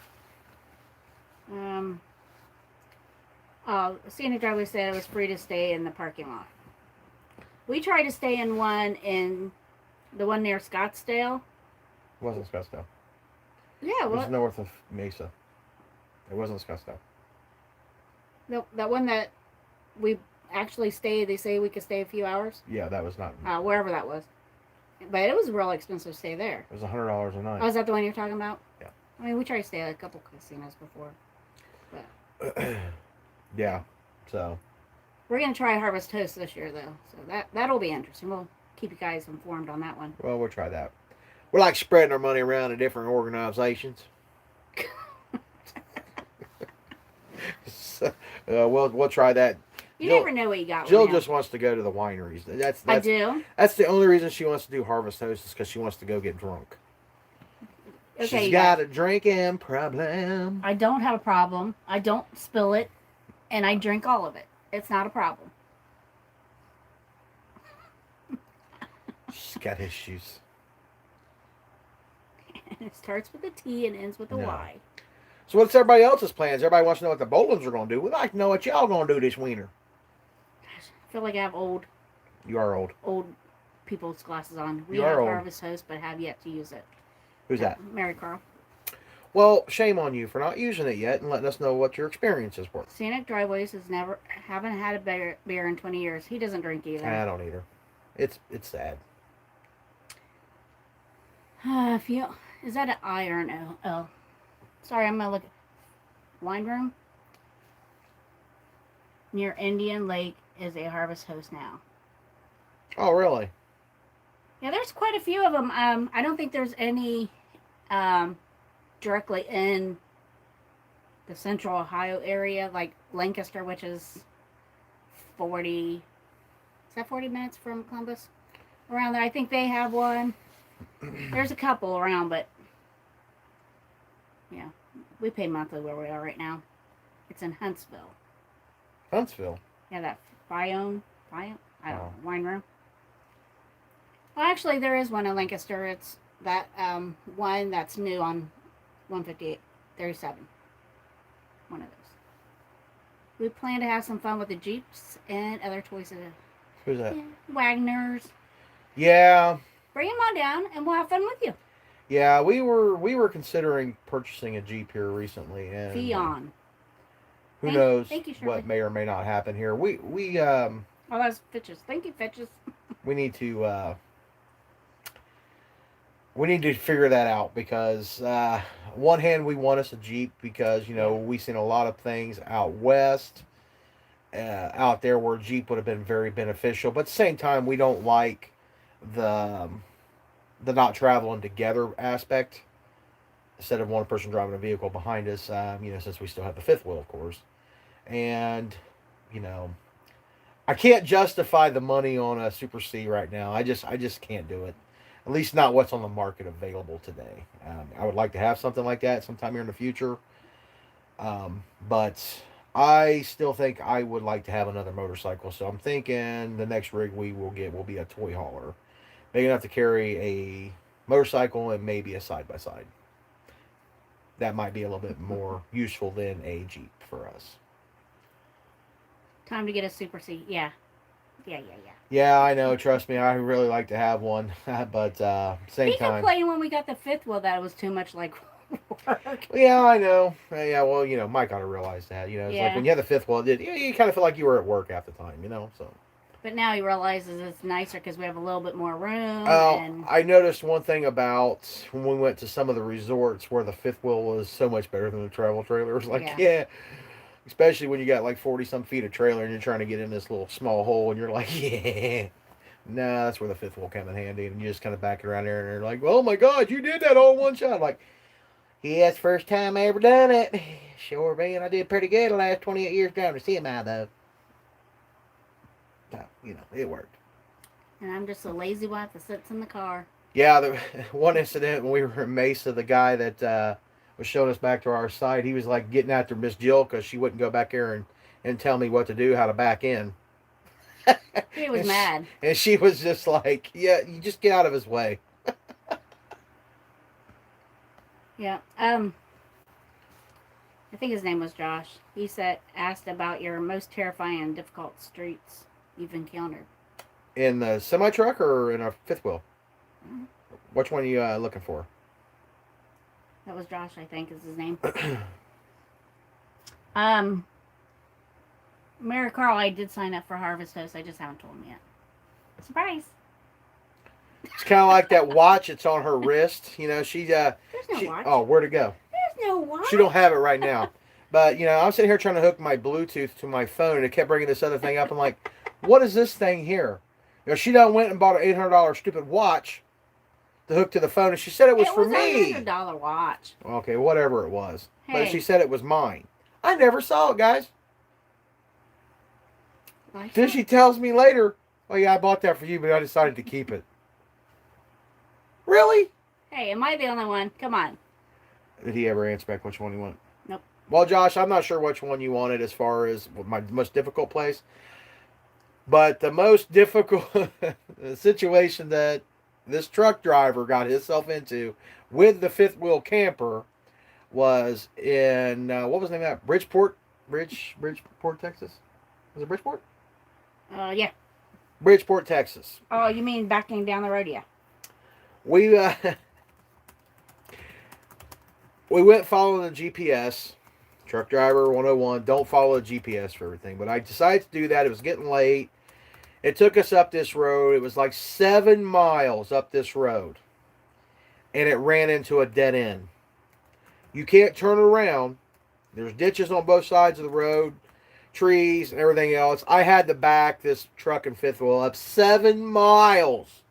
Speaker 1: it.
Speaker 2: Scenic Driveway said it was free to stay in the parking lot. We tried to stay in the one near Scottsdale.
Speaker 1: It wasn't Scottsdale.
Speaker 2: Yeah,
Speaker 1: It was
Speaker 2: well,
Speaker 1: north of Mesa. It wasn't Scottsdale.
Speaker 2: that one that we actually stayed. They say we could stay a few hours.
Speaker 1: Yeah, that was not.
Speaker 2: Wherever that was, but it was real expensive to stay there.
Speaker 1: It was $100 a night.
Speaker 2: Oh, is that the one you're talking about?
Speaker 1: Yeah.
Speaker 2: I mean, we tried to stay at a couple casinos before.
Speaker 1: Yeah. So.
Speaker 2: We're gonna try Harvest Toast this year, though, so that'll be interesting. We'll keep you guys informed on that one.
Speaker 1: Well, we'll try that. We like spreading our money around to different organizations. So, we'll try that.
Speaker 2: You
Speaker 1: Jill-
Speaker 2: never know what you got.
Speaker 1: Jill
Speaker 2: with him.
Speaker 1: just wants to go to the wineries.
Speaker 2: I do.
Speaker 1: That's the only reason she wants to do Harvest Toast is because she wants to go get drunk.
Speaker 2: Okay,
Speaker 1: She's
Speaker 2: you
Speaker 1: got
Speaker 2: guys.
Speaker 1: a drinking problem.
Speaker 2: I don't have a problem. I don't spill it, and I drink all of it. It's not a problem.
Speaker 1: She's got issues.
Speaker 2: It starts with a T and ends with a
Speaker 1: No.
Speaker 2: Y.
Speaker 1: So what's everybody else's plans? Everybody wants to know what the Bolins are going to do. We'd like to know what y'all going to do this winter.
Speaker 2: Gosh, I feel like I have old
Speaker 1: You are old.
Speaker 2: people's glasses on. We
Speaker 1: You
Speaker 2: have
Speaker 1: are old.
Speaker 2: Harvest Host, but have yet to use it.
Speaker 1: Who's that?
Speaker 2: Mary Carl.
Speaker 1: Well, shame on you for not using it yet and letting us know what your experiences were.
Speaker 2: Scenic Driveways haven't had a beer in 20 years. He doesn't drink either.
Speaker 1: I don't either. It's sad.
Speaker 2: Is that an I or an O? Oh. Sorry, I'm gonna look. Wine room near Indian Lake is a Harvest Host now.
Speaker 1: Oh, really?
Speaker 2: Yeah, there's quite a few of them. I don't think there's any directly in the central Ohio area, like Lancaster, which is 40. Is that 40 minutes from Columbus? Around there, I think they have one. There's a couple around, but yeah, we pay monthly where we are right now. It's in Huntsville.
Speaker 1: Huntsville.
Speaker 2: Yeah, that Fione, I don't know,
Speaker 1: Oh.
Speaker 2: wine room. Well, actually, there is one in Lancaster. It's that one that's new on 158-37. One of those. We plan to have some fun with the Jeeps and other toys.
Speaker 1: Who's that?
Speaker 2: Yeah, Wagners.
Speaker 1: Yeah.
Speaker 2: Bring them on down, and we'll have fun with you.
Speaker 1: Yeah, we were considering purchasing a Jeep here recently, and
Speaker 2: Fion.
Speaker 1: who knows
Speaker 2: thank you, Shirley.
Speaker 1: what may or may not happen here. We
Speaker 2: Oh, that's Fitches. Thank you, Fitches.
Speaker 1: we need to figure that out because one hand we want us a Jeep because we've seen a lot of things out west, out there where Jeep would have been very beneficial, but at the same time we don't like the not traveling together aspect. Instead of one person driving a vehicle behind us, since we still have the fifth wheel, of course, and I can't justify the money on a Super C right now. I just can't do it. At least not what's on the market available today. I would like to have something like that sometime here in the future. But I still think I would like to have another motorcycle. So I'm thinking the next rig we will get will be a toy hauler, big enough to carry a motorcycle and maybe a side by side. That might be a little bit more useful than a Jeep for us.
Speaker 2: Time to get a Super C. Yeah. Yeah.
Speaker 1: Yeah, I know. Trust me, I really like to have one, but same
Speaker 2: He
Speaker 1: time.
Speaker 2: complained when we got the fifth wheel that it was too much like work.
Speaker 1: Yeah, I know. Yeah, well, Mike ought to realize that. It's like
Speaker 2: Yeah.
Speaker 1: when you have the fifth wheel, you kind of feel like you were at work half the time. So.
Speaker 2: But now he realizes it's nicer because we have a little bit more room.
Speaker 1: Oh,
Speaker 2: And
Speaker 1: I noticed one thing about when we went to some of the resorts where the fifth wheel was so much better than the travel trailer. It was like, yeah, especially when you got like 40 some feet of trailer and you're trying to get in this little small hole and you're like, yeah. Nah, that's where the fifth wheel come in handy. And you just kind of back it around there and they're like, oh my God, you did that all in one shot. I'm like, yeah, it's the first time I ever done it. Sure, man, I did pretty good the last 28 years driving a semi, though. So, it worked.
Speaker 2: And I'm just a lazy wife that sits in the car.
Speaker 1: Yeah, the one incident when we were in Mesa, the guy that was showing us back to our site, he was like getting after Miss Jill because she wouldn't go back there and tell me what to do, how to back in.
Speaker 2: He was mad.
Speaker 1: And she was just like, yeah, you just get out of his way.
Speaker 2: Yeah. I think his name was Josh. He asked about your most terrifying and difficult streets you've encountered.
Speaker 1: In the semi truck or in a fifth wheel?
Speaker 2: Mm-hmm.
Speaker 1: Which one are you looking for?
Speaker 2: That was Josh, I think, is his name. Mary Carl, I did sign up for Harvest Host. I just haven't told him yet. Surprise!
Speaker 1: It's kind of like that watch. It's on her wrist. She.
Speaker 2: There's no watch.
Speaker 1: Oh, where'd it go?
Speaker 2: There's no watch.
Speaker 1: She don't have it right now. But I'm sitting here trying to hook my Bluetooth to my phone, and it kept bringing this other thing up. I'm like, what is this thing here? She done went and bought an $800 stupid watch to hook to the phone, and she said it was for me.
Speaker 2: It was a $100 watch.
Speaker 1: Okay, whatever it was.
Speaker 2: Hey.
Speaker 1: But she said it was mine. I never saw it, guys. Then she tells me later, oh yeah, I bought that for you, but I decided to keep it. Really?
Speaker 2: Hey, am I the only one? Come on.
Speaker 1: Did he ever answer back which one he wanted?
Speaker 2: Nope.
Speaker 1: Well, Josh, I'm not sure which one you wanted as far as my most difficult place. But the most difficult situation that this truck driver got himself into with the fifth wheel camper was in, what was the name of that? Bridgeport, Texas? Was it Bridgeport?
Speaker 2: Yeah.
Speaker 1: Bridgeport, Texas.
Speaker 2: Oh, you mean backing down the road? Yeah.
Speaker 1: We went following the GPS. Truck driver 101. Don't follow the GPS for everything. But I decided to do that. It was getting late. It took us up this road. It was like 7 miles up this road. And it ran into a dead end. You can't turn around. There's ditches on both sides of the road. Trees and everything else. I had to back this truck and fifth wheel up 7 miles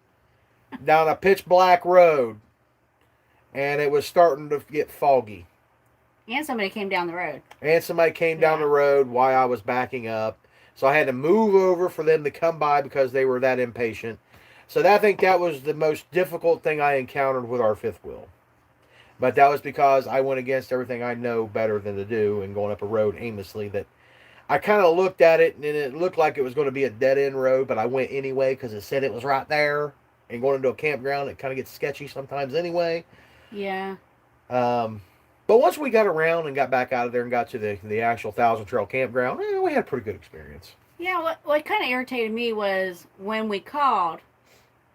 Speaker 1: down a pitch black road, and it was starting to get foggy.
Speaker 2: And somebody came down the road.
Speaker 1: Down the road while I was backing up, so I had to move over for them to come by because they were that impatient. So I think that was the most difficult thing I encountered with our fifth wheel. But that was because I went against everything I know better than to do and going up a road aimlessly that I kind of looked at it and it looked like it was going to be a dead end road, but I went anyway because it said it was right there. And going into a campground, it kind of gets sketchy sometimes anyway.
Speaker 2: Yeah.
Speaker 1: But once we got around and got back out of there and got to the actual Thousand Trail campground, we had a pretty good experience.
Speaker 2: Yeah, what kind of irritated me was when we called,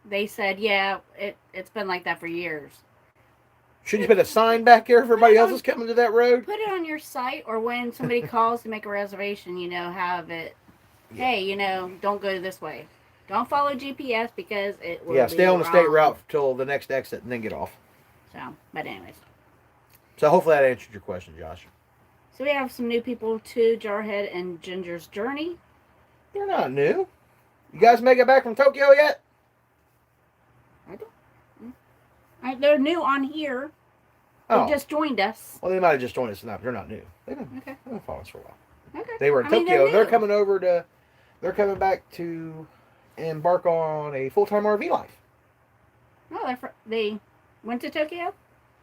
Speaker 2: they said, yeah, it's been like that for years.
Speaker 1: Should you put a sign back there if everybody else is coming to that road?
Speaker 2: Put it on your site, or when somebody calls to make a reservation, have it, hey, don't go this way. Don't follow GPS because it will be
Speaker 1: stay on the
Speaker 2: wrong.
Speaker 1: state route till the next exit and then get off.
Speaker 2: So, but anyways.
Speaker 1: So hopefully that answered your question, Josh.
Speaker 2: So we have some new people to Jarhead and Ginger's Journey.
Speaker 1: They're not new. You guys make it back from Tokyo yet?
Speaker 2: I don't. They're new on here.
Speaker 1: Oh.
Speaker 2: They just joined us.
Speaker 1: Well, they might have just joined us tonight. They're not new. They've been following us for a while.
Speaker 2: Okay.
Speaker 1: They were in Tokyo.
Speaker 2: They're
Speaker 1: coming over to. They're coming back to embark on a full-time RV life.
Speaker 2: Oh, they went to Tokyo.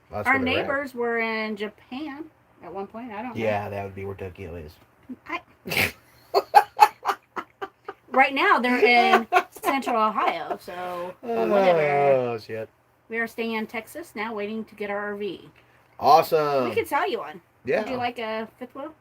Speaker 1: That's
Speaker 2: Our
Speaker 1: where they're at.
Speaker 2: neighbors were in Japan at one point. I don't know.
Speaker 1: Yeah, that would be ridiculous.
Speaker 2: Right now they're in Central Ohio, so whatever.
Speaker 1: Oh shit!
Speaker 2: We are staying in Texas now, waiting to get our RV.
Speaker 1: Awesome.
Speaker 2: We could sell you one.
Speaker 1: Yeah.
Speaker 2: Would you like a fifth wheel?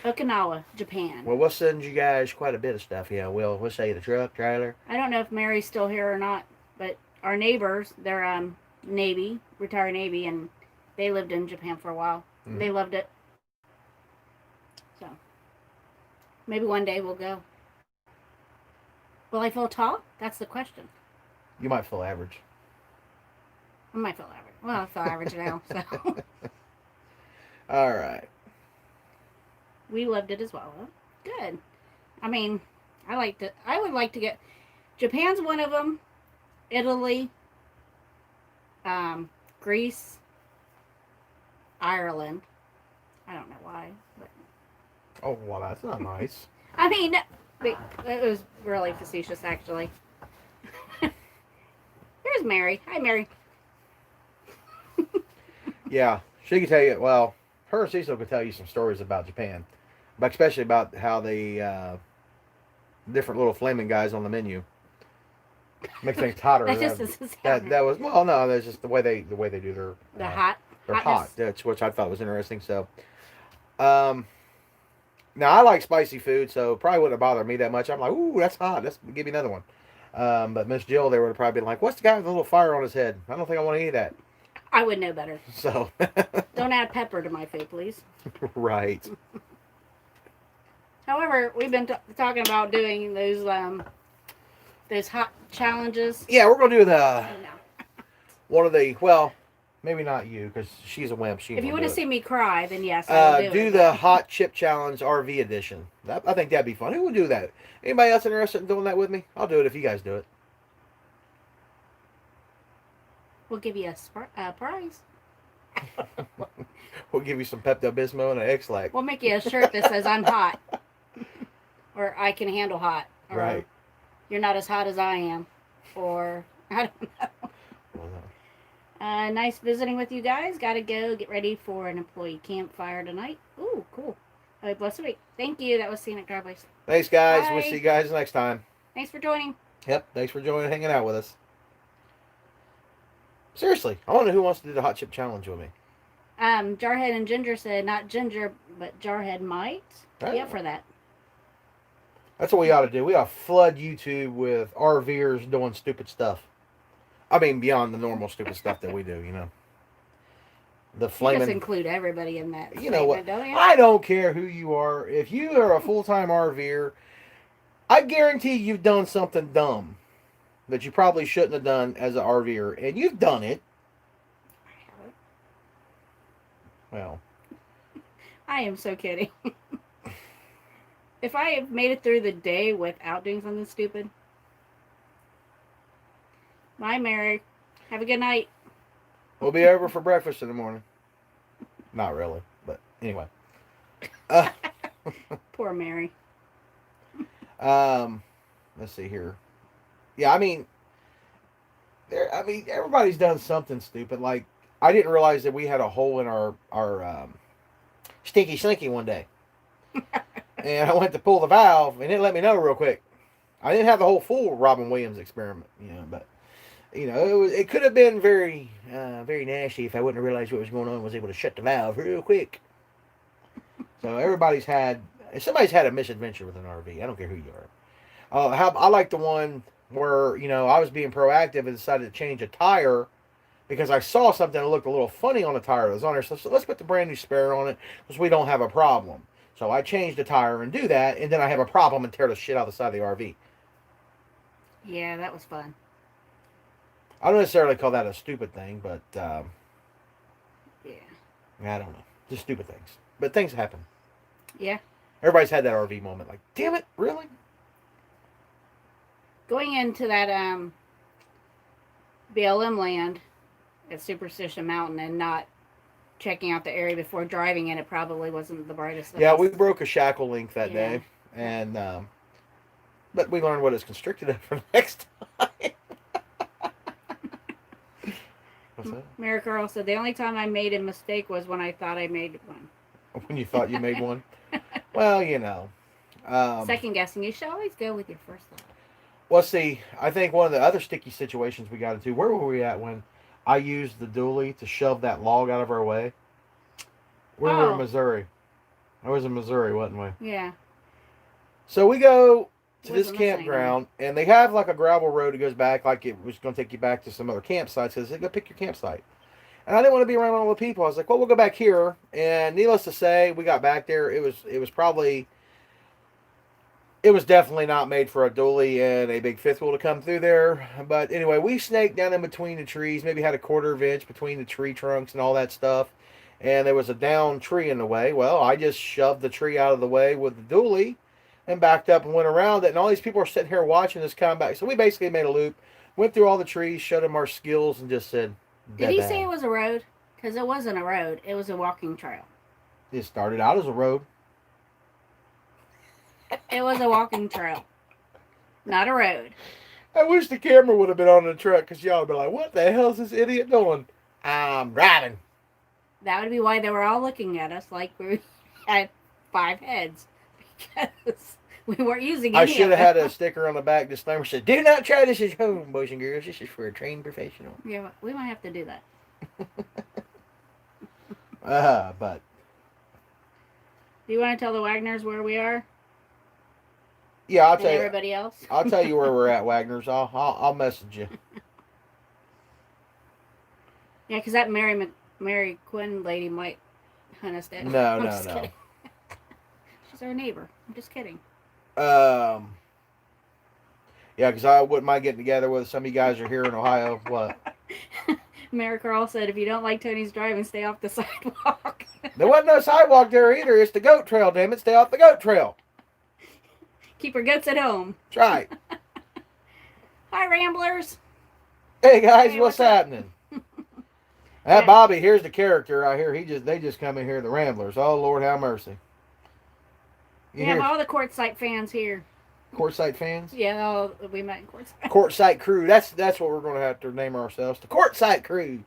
Speaker 2: Okinawa, Japan.
Speaker 1: Well, we'll send you guys quite a bit of stuff. Yeah, we'll say the truck, trailer.
Speaker 2: I don't know if Mary's still here or not, but our neighbors, they're Navy, retired Navy, and they lived in Japan for a while.
Speaker 1: Mm.
Speaker 2: They loved it. So maybe one day we'll go. Will I feel tall? That's the question.
Speaker 1: You might feel average.
Speaker 2: I might feel average. Well, I feel average now, so
Speaker 1: All right.
Speaker 2: we loved it as well. Good. I mean, I would like to get. Japan's one of them. Italy. Greece. Ireland. I don't know why, but
Speaker 1: Oh, well, that's not nice.
Speaker 2: I mean, it was really facetious, actually. Here's Mary. Hi, Mary.
Speaker 1: Yeah, she could tell you. Well, her and Cecil could tell you some stories about Japan, but especially about how the different little flaming guys on the menu make things hotter.
Speaker 2: That just doesn't sound
Speaker 1: that was well, no, that's just the way they do their
Speaker 2: the hot.
Speaker 1: they're
Speaker 2: hotness.
Speaker 1: hot. That's which I thought was interesting. So, now I like spicy food, so probably wouldn't bother me that much. I'm like, ooh, that's hot. Let's give me another one. But Miss Jill, they would have probably been like, what's the guy with the little fire on his head? I don't think I want to eat that.
Speaker 2: I would know better.
Speaker 1: So,
Speaker 2: Don't add pepper to my food, please.
Speaker 1: right.
Speaker 2: However, we've been talking about doing those hot challenges.
Speaker 1: Yeah, we're gonna do the
Speaker 2: No.
Speaker 1: one of the well, maybe not you because she's a wimp. She
Speaker 2: If you
Speaker 1: want
Speaker 2: want
Speaker 1: to
Speaker 2: to see me cry, then yes, I will
Speaker 1: do
Speaker 2: it.
Speaker 1: the hot chip challenge RV edition. I think that'd be fun. Who would do that? Anybody else interested in doing that with me? I'll do it if you guys do it.
Speaker 2: We'll give you a prize.
Speaker 1: We'll give you some Pepto Bismol and an X-Lac.
Speaker 2: We'll make you a shirt that says "I'm hot," or "I can handle hot," or
Speaker 1: Right.
Speaker 2: "You're not as hot as I am," or I don't know.
Speaker 1: Well,
Speaker 2: Nice visiting with you guys. Gotta go get ready for an employee campfire tonight. Ooh, cool. Have a blessed week. Thank you. That was Scenic Driveways.
Speaker 1: thanks, guys. We'll
Speaker 2: Bye.
Speaker 1: see you guys next time.
Speaker 2: Thanks for joining.
Speaker 1: Yep. Thanks for joining, hanging out with us. Seriously, I wonder who wants to do the hot chip challenge with me.
Speaker 2: Jarhead and Ginger said not Ginger, but Jarhead might be up
Speaker 1: Oh.
Speaker 2: for that.
Speaker 1: That's what we ought to do. We ought to flood YouTube with RVers doing stupid stuff. I mean, beyond the normal stupid stuff that we do, you know. The
Speaker 2: You just
Speaker 1: flaming.
Speaker 2: include everybody in that.
Speaker 1: You know what?
Speaker 2: Don't you?
Speaker 1: I don't care who you are. If you are a full-time RVer, I guarantee you've done something dumb that you probably shouldn't have done as an RVer, and you've done it. Well,
Speaker 2: I am so kidding. If I have made it through the day without doing something stupid. Bye, Mary. Have a good night.
Speaker 1: we'll be over for breakfast in the morning. Not really, but anyway.
Speaker 2: Poor Mary.
Speaker 1: Let's see here. Yeah, I mean, everybody's done something stupid. Like, I didn't realize that we had a hole in our stinky slinky one day, and I went to pull the valve, and it let me know real quick. I didn't have the whole full Robin Williams experiment, but it could have been very very nasty if I wouldn't have realized what was going on and was able to shut the valve real quick. So somebody's had a misadventure with an RV. I don't care who you are. I like the one where I was being proactive and decided to change a tire because I saw something that looked a little funny on the tire that was on there. So let's put the brand new spare on it because we don't have a problem. So I changed the tire and do that, and then I have a problem and tear the shit out of the side of the RV.
Speaker 2: Yeah, that was fun.
Speaker 1: I don't necessarily call that a stupid thing, but
Speaker 2: Yeah.
Speaker 1: I don't know. Just stupid things. But things happen.
Speaker 2: Yeah.
Speaker 1: Everybody's had that RV moment. Like, damn it, really?
Speaker 2: Going into that BLM land at Superstition Mountain and not checking out the area before driving in, it probably wasn't the brightest.
Speaker 1: Yeah, we broke a shackle link that
Speaker 2: Yeah.
Speaker 1: day, and but we learned what it's constricted of for next time. What's that?
Speaker 2: Mary Carl said the only time I made a mistake was when I thought I made one.
Speaker 1: When you thought you made one? Well, you know.
Speaker 2: Second guessing. You should always go with your first thought.
Speaker 1: Well, see, I think one of the other sticky situations we got into, where were we at when I used the dually to shove that log out of our way? We were in Missouri. I was in Missouri, wasn't we?
Speaker 2: Yeah.
Speaker 1: So we go to this
Speaker 2: Wasn't
Speaker 1: campground, and they have like a gravel road that goes back, like it was going to take you back to some other campsites. So they said, go pick your campsite. And I didn't want to be around all the people. I was like, well, we'll go back here. And needless to say, we got back there. It was definitely not made for a dually and a big fifth wheel to come through there. But anyway, we snaked down in between the trees, maybe had a quarter of an inch between the tree trunks and all that stuff. And there was a down tree in the way. Well, I just shoved the tree out of the way with the dually and backed up and went around it. And all these people are sitting here watching us come back. So we basically made a loop, went through all the trees, showed them our skills, and just said,
Speaker 2: Did he say it was a road? Because it wasn't a road. It was a walking trail.
Speaker 1: It started out as a road.
Speaker 2: It was a walking trail. Not a road.
Speaker 1: I wish the camera would have been on the truck because y'all would be like, what the hell is this idiot doing? I'm driving.
Speaker 2: That would be why they were all looking at us like we had 5 heads. Because we weren't using any
Speaker 1: I should have
Speaker 2: of
Speaker 1: had
Speaker 2: them.
Speaker 1: a sticker on the back disclaimer said, do not try this at home, boys and girls. This is for a trained professional.
Speaker 2: Yeah, we might have to do that.
Speaker 1: But
Speaker 2: Do you want to tell the Wagners where we are?
Speaker 1: yeah, I'll
Speaker 2: And
Speaker 1: tell you.
Speaker 2: everybody else?
Speaker 1: I'll tell you where we're at, Wagner's. I'll message you.
Speaker 2: Yeah, because that Mary Quinn lady might hunt us down.
Speaker 1: No,
Speaker 2: I'm
Speaker 1: no,
Speaker 2: just
Speaker 1: no.
Speaker 2: kidding. She's our neighbor. I'm just kidding.
Speaker 1: Yeah, because I wouldn't mind getting together with some of you guys who are here in Ohio. What?
Speaker 2: Mary Carl said, if you don't like Tony's driving, stay off the sidewalk.
Speaker 1: There wasn't no sidewalk there either. It's the goat trail, damn it. Stay off the goat trail.
Speaker 2: Keep your goats at home.
Speaker 1: That's right.
Speaker 2: Hi, Ramblers.
Speaker 1: Hey guys,
Speaker 2: Hey,
Speaker 1: what's
Speaker 2: what's up?
Speaker 1: happening? That Bobby, here's the character I hear. They just come in here, the Ramblers. Oh Lord, have mercy.
Speaker 2: We have all the Quartzsite fans here.
Speaker 1: Quartzsite fans?
Speaker 2: Yeah, we met in Quartzsite.
Speaker 1: Quartzsite crew. That's what we're going to have to name ourselves. The Quartzsite crew.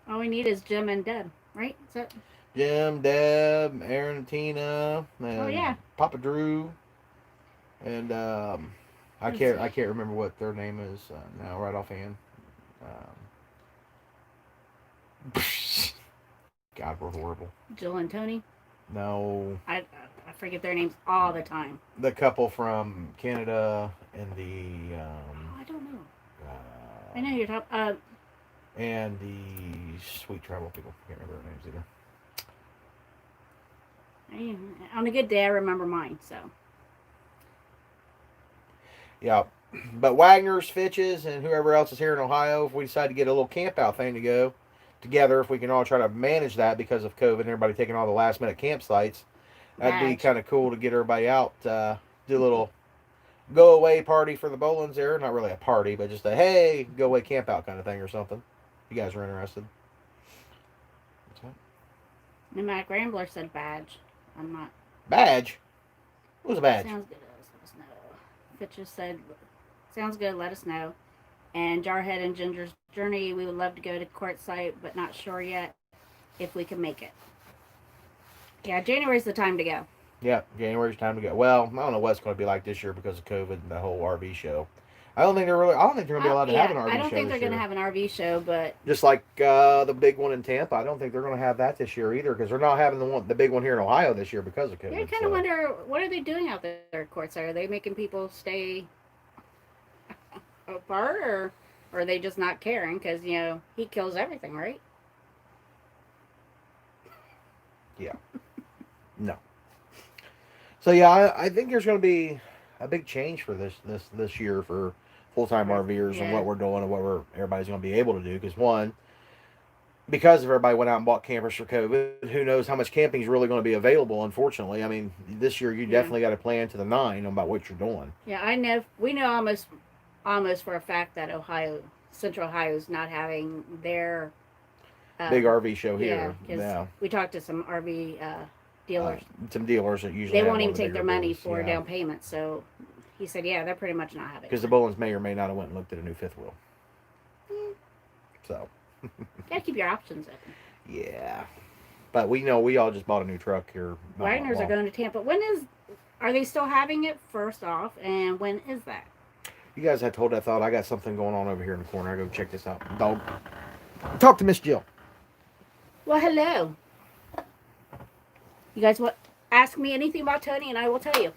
Speaker 2: All we need is Jim and Deb, right? Is that...
Speaker 1: Jim, Deb, Aaron, and Tina, and
Speaker 2: Oh, yeah.
Speaker 1: Papa Drew, and I can't remember what their name is now right offhand. God, we're horrible.
Speaker 2: Jill and Tony.
Speaker 1: No,
Speaker 2: I forget their names all the time.
Speaker 1: the couple from Canada and the
Speaker 2: I don't know. I know you're talking.
Speaker 1: and the Sweet Travel people. Can't remember their names either.
Speaker 2: On a good day, I remember mine. So
Speaker 1: Yeah, but Wagner's, Fitch's, and whoever else is here in Ohio, if we decide to get a little camp out thing to go together, if we can all try to manage that because of COVID and everybody taking all the last minute campsites, that'd be
Speaker 2: Madge.
Speaker 1: kind of cool to get everybody out, do a little go away party for the Bolins there. Not really a party, but just a hey, go away camp out kind of thing or something. If you guys are interested. What's that?
Speaker 2: and Matt Rambler said badge. I'm not.
Speaker 1: Badge? What was a badge?
Speaker 2: Sounds good. Let us know. Fitch said, sounds good. Let us know. And Jarhead and Ginger's Journey, we would love to go to Quartzsite, but not sure yet if we can make it. Yeah, January's the time to go.
Speaker 1: Yeah, January's time to go. Well, I don't know what it's going to be like this year because of COVID and the whole RV show. I don't think they're going to be allowed to have an RV show.
Speaker 2: I don't think they're
Speaker 1: this
Speaker 2: going to
Speaker 1: year.
Speaker 2: have an RV show, but
Speaker 1: Just like the big one in Tampa, I don't think they're going to have that this year either because they're not having the big one here in Ohio this year because of COVID.
Speaker 2: yeah, I kind of wonder, what are they doing out there at Quartzsite? Are they making people stay apart, or are they just not caring? Because, he kills everything, right?
Speaker 1: No. So yeah, I think there's going to be a big change for this year for full-time RVers and
Speaker 2: Yeah.
Speaker 1: what we're doing and what everybody's going to be able to do. Because one, because everybody went out and bought campers for COVID, who knows how much camping is really going to be available? Unfortunately, I mean, this year you
Speaker 2: Yeah.
Speaker 1: definitely got to plan to the 9 about what you're doing.
Speaker 2: Yeah, we know almost for a fact that Central Ohio is not having their
Speaker 1: Big RV show here.
Speaker 2: because
Speaker 1: Yeah.
Speaker 2: we talked to some RV dealers.
Speaker 1: Some dealers that usually
Speaker 2: They
Speaker 1: have
Speaker 2: won't
Speaker 1: one
Speaker 2: even
Speaker 1: of the
Speaker 2: take their
Speaker 1: bigger
Speaker 2: money
Speaker 1: boats,
Speaker 2: for
Speaker 1: yeah.
Speaker 2: down payment. So he said, yeah, they're pretty much not having it.
Speaker 1: Because the Bolins may or may not have went and looked at a new fifth wheel. So,
Speaker 2: Gotta keep your options open.
Speaker 1: yeah. But we know we all just bought a new truck here.
Speaker 2: Wagners are going to Tampa. Are they still having it first off? And when is that?
Speaker 1: You guys had told that thought. I got something going on over here in the corner. I go check this out. Dog. Talk to Miss Jill.
Speaker 2: Well, hello. You guys ask me anything about Tony and I will tell you.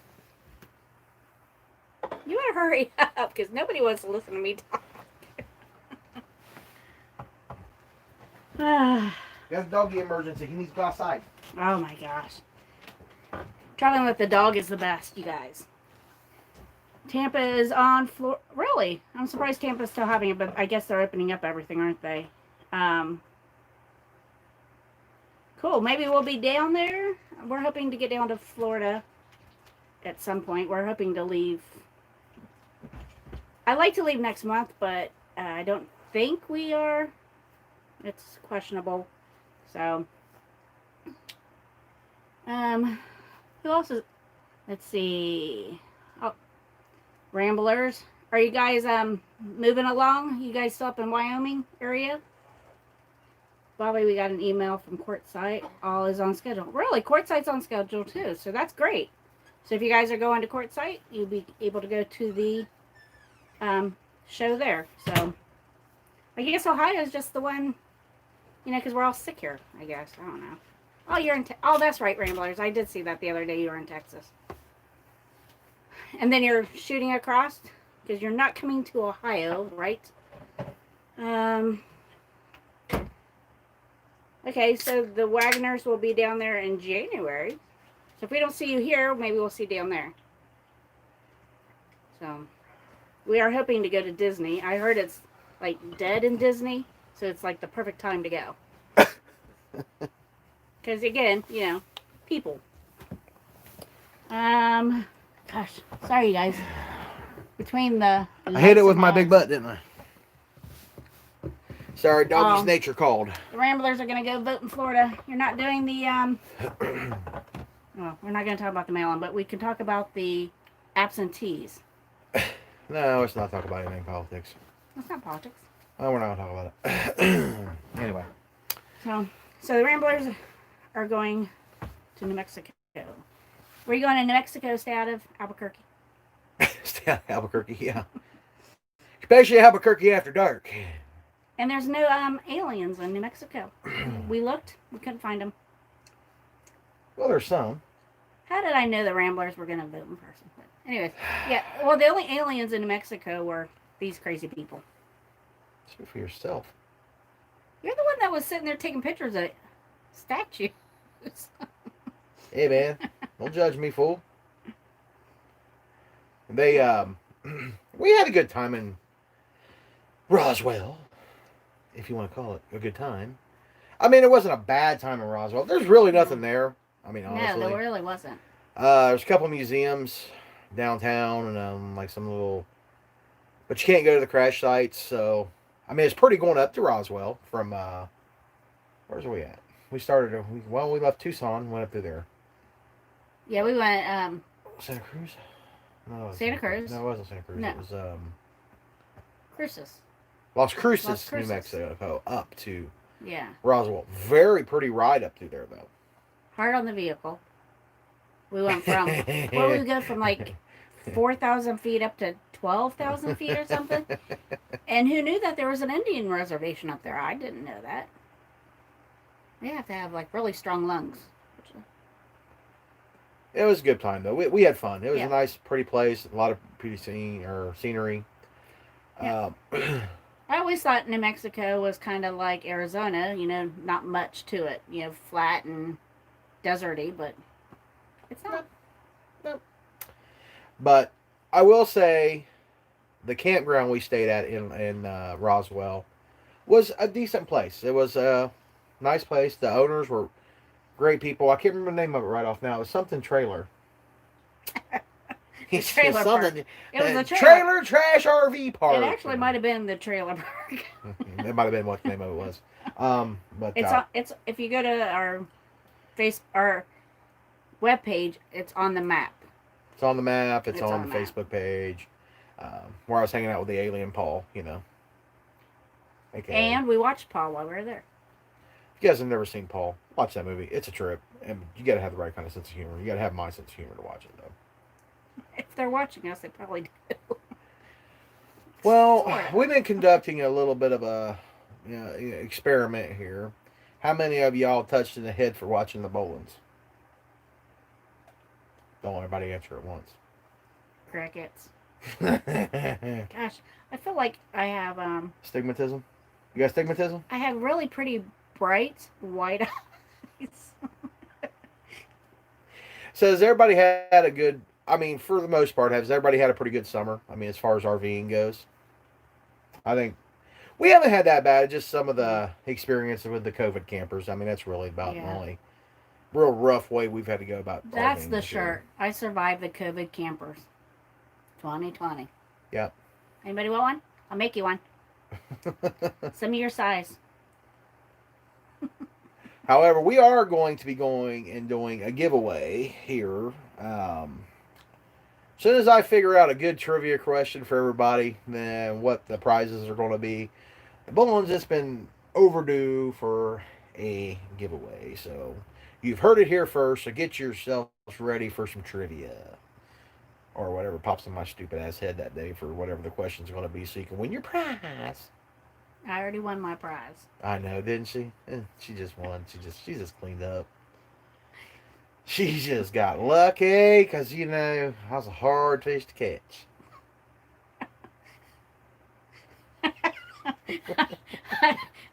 Speaker 2: You better hurry up because nobody wants to listen to me talk.
Speaker 1: You got a doggy emergency. He needs to go outside.
Speaker 2: Oh my gosh. Traveling with the dog is the best, you guys. Tampa is on floor. Really? I'm surprised Tampa's still having it, but I guess they're opening up everything, aren't they? Cool. Maybe we'll be down there. We're hoping to get down to Florida at some point. We're hoping to leave. I'd like to leave next month, but I don't think we are. It's questionable. So, who else is? Let's see. Oh, Ramblers. Are you guys moving along? You guys still up in Wyoming area? Bobby, we got an email from Quartzsite. All is on schedule. Really, Quartzsite's on schedule too, so that's great. So if you guys are going to Quartzsite, you'll be able to go to the show there. So I guess Ohio is just the one, you know, because we're all sick here. I guess I don't know. Oh, you're in. Oh, that's right, Ramblers. I did see that the other day. You were in Texas, and then you're shooting across because you're not coming to Ohio, right? Okay, so the Wagners will be down there in January. So if we don't see you here, maybe we'll see you down there. So we are hoping to go to Disney. I heard it's like dead in Disney, so it's like the perfect time to go. Because again, you know, people. Gosh, sorry you guys. Between the
Speaker 1: I hit it with my big butt, didn't I? Sorry, doggy's nature called.
Speaker 2: The Ramblers are going to go vote in Florida. You're not doing the, well, we're not going to talk about the mail-in, but we can talk about the absentees.
Speaker 1: No, let's not talk about anything politics.
Speaker 2: That's not politics.
Speaker 1: Oh, we're not going to talk about it. Anyway.
Speaker 2: So the Ramblers are going to New Mexico. Where are you going to New Mexico? Stay out of Albuquerque.
Speaker 1: Stay out of Albuquerque, yeah. Especially Albuquerque after dark.
Speaker 2: And there's no aliens in New Mexico. We looked. We couldn't find them.
Speaker 1: Well, there's some.
Speaker 2: How did I know the Ramblers were going to vote in person? But anyways, yeah. Well, the only aliens in New Mexico were these crazy people.
Speaker 1: Speak for yourself.
Speaker 2: You're the one that was sitting there taking pictures of statues.
Speaker 1: Hey, man. Don't judge me, fool. They, we had a good time in Roswell, if you want to call it a good time. I mean, it wasn't a bad time in Roswell. There's really nothing there. I mean, honestly.
Speaker 2: No, there really wasn't.
Speaker 1: There's a couple museums downtown and like some little, but you can't go to the crash sites. So, I mean, it's pretty going up to Roswell from, where's we at? We left Tucson, went up through there.
Speaker 2: Yeah, we went,
Speaker 1: Santa Cruz? No,
Speaker 2: Santa Cruz.
Speaker 1: No, it wasn't Santa Cruz.
Speaker 2: No.
Speaker 1: It was,
Speaker 2: Cruces.
Speaker 1: Las Cruces,
Speaker 2: Las Cruces.
Speaker 1: New Mexico, up to
Speaker 2: Yeah.
Speaker 1: Roswell. Very pretty ride up through there, though.
Speaker 2: Hard on the vehicle. We went from, where we go from like 4,000 feet up to 12,000 feet or something. And who knew that there was an Indian reservation up there? I didn't know that. They have to have like really strong lungs.
Speaker 1: It was a good time, though. We had fun. It was
Speaker 2: Yeah.
Speaker 1: a nice, pretty place. A lot of pretty scenery.
Speaker 2: Yeah. I always thought New Mexico was kind of like Arizona, you know, not much to it, you know, flat and deserty, but it's not.
Speaker 1: Nope. But I will say the campground we stayed at in Roswell was a decent place. It was a nice place. The owners were great people. I can't remember the name of it right off now. It was something trailer.
Speaker 2: Trailer park. It was a
Speaker 1: trailer trash RV park.
Speaker 2: It actually might have been the trailer park.
Speaker 1: It might have been what the name of it was. But
Speaker 2: it's if you go to our webpage, it's on the map.
Speaker 1: It's on the map. It's on the
Speaker 2: map.
Speaker 1: Facebook page. Where I was hanging out with the alien Paul, you know. Okay.
Speaker 2: And we watched Paul while we were there.
Speaker 1: If you guys have never seen Paul, watch that movie. It's a trip, and you got to have the right kind of sense of humor. You got to have my sense of humor to watch it, though.
Speaker 2: If they're watching us, they probably do.
Speaker 1: Well,
Speaker 2: Sorta.
Speaker 1: we've been conducting a little bit of a experiment here. How many of y'all touched in the head for watching the Bolins? Don't everybody answer at once.
Speaker 2: Crickets. Gosh, I feel like I have
Speaker 1: Stigmatism? You got stigmatism?
Speaker 2: I have really pretty bright white eyes.
Speaker 1: So has everybody had a good, I mean, for the most part, has everybody had a pretty good summer? I mean, as far as RVing goes? I think we haven't had that bad. Just some of the experiences with the COVID campers. I mean, that's really about the
Speaker 2: Yeah.
Speaker 1: only real rough way we've had to go about
Speaker 2: That's
Speaker 1: RVing
Speaker 2: the
Speaker 1: this year.
Speaker 2: shirt. I survived the COVID campers. 2020.
Speaker 1: Yep.
Speaker 2: Anybody want one? I'll make you one. Some of your size.
Speaker 1: However, we are going to be going and doing a giveaway here. As soon as I figure out a good trivia question for everybody, then what the prizes are going to be. The Bullens, it's been overdue for a giveaway. So you've heard it here first. So get yourselves ready for some trivia. Or whatever pops in my stupid ass head that day for whatever the question's going to be, so you can win your prize.
Speaker 2: I already won my prize.
Speaker 1: I know, didn't she? She just won. She just cleaned up. She just got lucky because, you know, I was a hard fish to catch.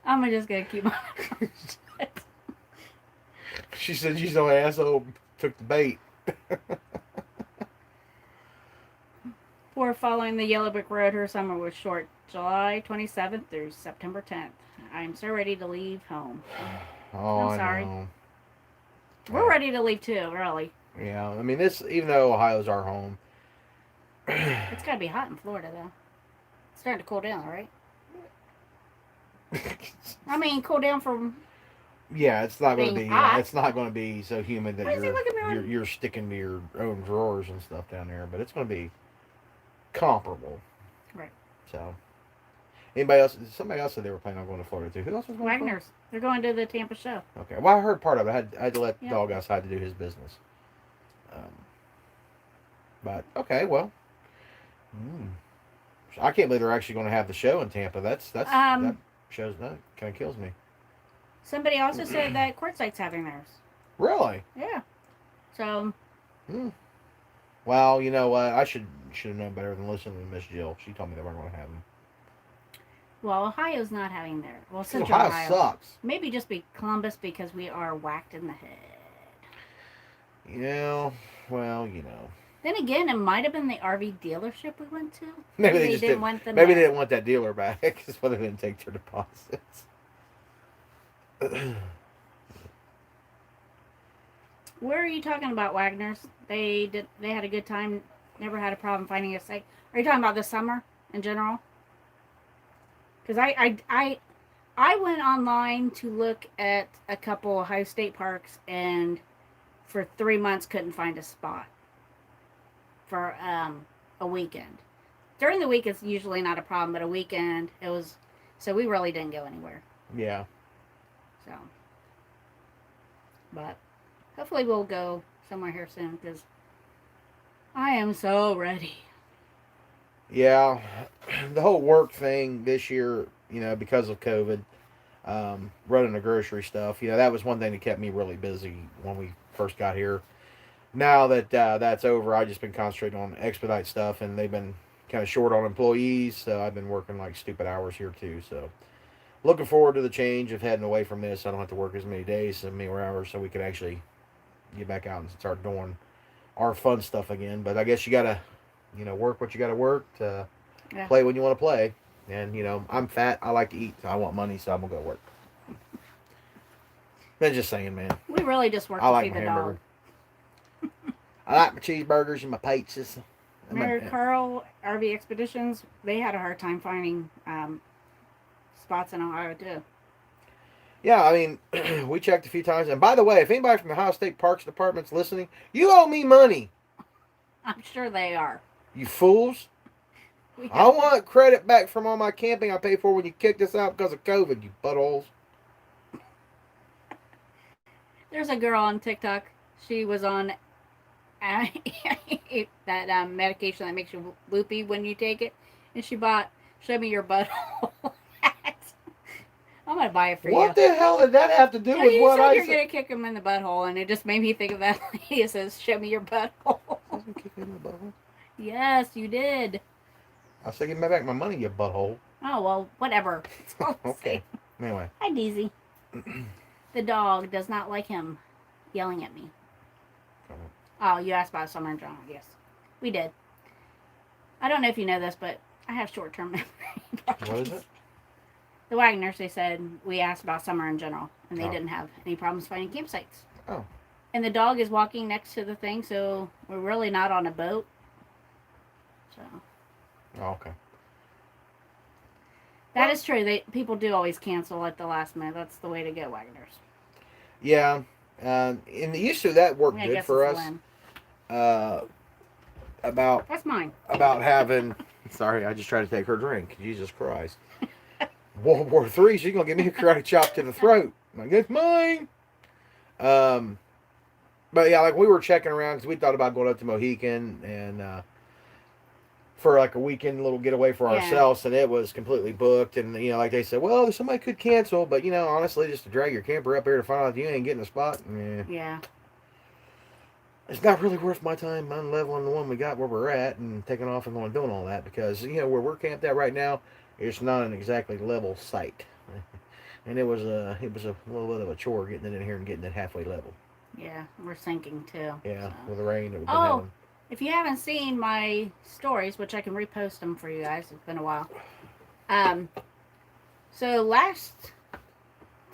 Speaker 2: I'm just going to keep on.
Speaker 1: She said, "You no asshole took the bait."
Speaker 2: For following the Yellow Brick Road, her summer was short, July 27th through September 10th. I'm so ready to leave home.
Speaker 1: Oh,
Speaker 2: I'm
Speaker 1: I
Speaker 2: sorry.
Speaker 1: know.
Speaker 2: We're ready to leave too, really.
Speaker 1: Yeah, I mean, this, even though Ohio's our home.
Speaker 2: It's got to be hot in Florida, though. It's starting to cool down, right? I mean, cool down from...
Speaker 1: Yeah, it's not going to
Speaker 2: Being
Speaker 1: be.
Speaker 2: hot.
Speaker 1: It's not going to be so humid that
Speaker 2: Why is he looking around?
Speaker 1: you're sticking to your own drawers and stuff down there. But it's going to be comparable.
Speaker 2: Right.
Speaker 1: So, anybody else? Somebody else said they were planning on going to Florida too. Who else was going?
Speaker 2: Wagner's. They're going to the Tampa show.
Speaker 1: To Florida? Okay. Well, I heard part of it. I had to let
Speaker 2: Yeah.
Speaker 1: Dog outside to do his business. But okay, well. I can't believe they're actually going to have the show in Tampa. That shows that kind of kills me.
Speaker 2: Somebody also said that Quartzsite's having theirs.
Speaker 1: Really?
Speaker 2: Yeah. So,
Speaker 1: Well, you know what? I should have known better than listening to Miss Jill. She told me they weren't going to have them.
Speaker 2: well, Ohio's not having theirs. Well, Central
Speaker 1: Ohio
Speaker 2: Ohio.
Speaker 1: sucks.
Speaker 2: Maybe just be Columbus because we are whacked in the head.
Speaker 1: Yeah. Well, you know.
Speaker 2: Then again, it might have been the RV dealership we went to.
Speaker 1: Maybe they just
Speaker 2: didn't want the
Speaker 1: Maybe they
Speaker 2: mail.
Speaker 1: didn't want that dealer back. That's why they didn't take their deposits.
Speaker 2: Where are you talking about, Wagner's? They had a good time. Never had a problem finding a site. Are you talking about the summer in general? Because I went online to look at a couple Ohio State parks and for 3 months couldn't find a spot for a weekend. During the week it's usually not a problem, but a weekend it was. So we really didn't go anywhere.
Speaker 1: Yeah.
Speaker 2: So, but hopefully we'll go somewhere here soon because I am so ready.
Speaker 1: Yeah. The whole work thing this year, you know, because of COVID, running the grocery stuff, you know, that was one thing that kept me really busy when we first got here. Now that that's over, I've just been concentrating on expedite stuff, and they've been kind of short on employees, so I've been working like stupid hours here too. So, looking forward to the change of heading away from this. I don't have to work as many days, so many more hours, so we could actually get back out and start doing our fun stuff again. But I guess you gotta, you know, work what you gotta work to play when you want to play. And you know, I'm fat. I like to eat. So I want money, so I'm gonna go work. But just saying, man.
Speaker 2: We really just work
Speaker 1: I
Speaker 2: to
Speaker 1: like
Speaker 2: feed
Speaker 1: my
Speaker 2: the
Speaker 1: hamburger.
Speaker 2: dog.
Speaker 1: I like my cheeseburgers and my pizzas. And
Speaker 2: Mary
Speaker 1: my-
Speaker 2: Carl RV Expeditions, they had a hard time finding spots in Ohio too.
Speaker 1: Yeah, I mean, we checked a few times. And by the way, if anybody from the Ohio State Parks Department's listening, you owe me money,
Speaker 2: I'm sure they are.
Speaker 1: you fools. I want credit back from all my camping I paid for when you kicked us out because of COVID, you buttholes.
Speaker 2: There's a girl on TikTok. She was on that medication that makes you loopy when you take it, and she bought "Show Me Your Butthole." I'm gonna buy it for you.
Speaker 1: What the hell did that have to do with
Speaker 2: You
Speaker 1: what
Speaker 2: said
Speaker 1: I
Speaker 2: you're
Speaker 1: said?
Speaker 2: gonna kick him in the butthole, and it just made me think of that lady that says, "Show me your butthole."
Speaker 1: Kick me in the butthole?
Speaker 2: Yes, you did.
Speaker 1: I said, give me back my money, you butthole.
Speaker 2: Oh well, whatever.
Speaker 1: Okay. Anyway.
Speaker 2: Hi, Daisy. The dog does not like him yelling at me. Oh, you asked about Summer and John. Yes, we did. I don't know if you know this, but I have short-term memory problems.
Speaker 1: What is it?
Speaker 2: The Wagners, they said we asked about summer in general, and they
Speaker 1: Oh.
Speaker 2: didn't have any problems finding campsites.
Speaker 1: Oh.
Speaker 2: And the dog is walking next to the thing, so we're really not on a boat. So.
Speaker 1: Oh, okay.
Speaker 2: That is true. People do always cancel at the last minute. That's the way to go, Wagners.
Speaker 1: Yeah. And the issue that worked
Speaker 2: I
Speaker 1: good
Speaker 2: guess
Speaker 1: for
Speaker 2: it's a
Speaker 1: us.
Speaker 2: win.
Speaker 1: About
Speaker 2: That's mine.
Speaker 1: having. Sorry, I just tried to take her drink. Jesus Christ. World War III, she's gonna give me a karate chop to the throat. I'm like, it's mine. But yeah, like we were checking around because we thought about going up to Mohican and for like a weekend little getaway for
Speaker 2: Yeah.
Speaker 1: ourselves, and it was completely booked. And you know, like they said, well, somebody could cancel, but you know, honestly, just to drag your camper up here to find out you ain't getting a spot,
Speaker 2: Yeah.
Speaker 1: it's not really worth my time unleveling the one we got where we're at and taking off and going doing all that because you know where we're camped at right now, it's not an exactly level site, and it was a little bit of a chore getting it in here and getting it halfway level.
Speaker 2: Yeah, we're sinking too.
Speaker 1: Yeah,
Speaker 2: So.
Speaker 1: with the rain that we've been
Speaker 2: Oh,
Speaker 1: having.
Speaker 2: if you haven't seen my stories, which I can repost them for you guys, it's been a while. So last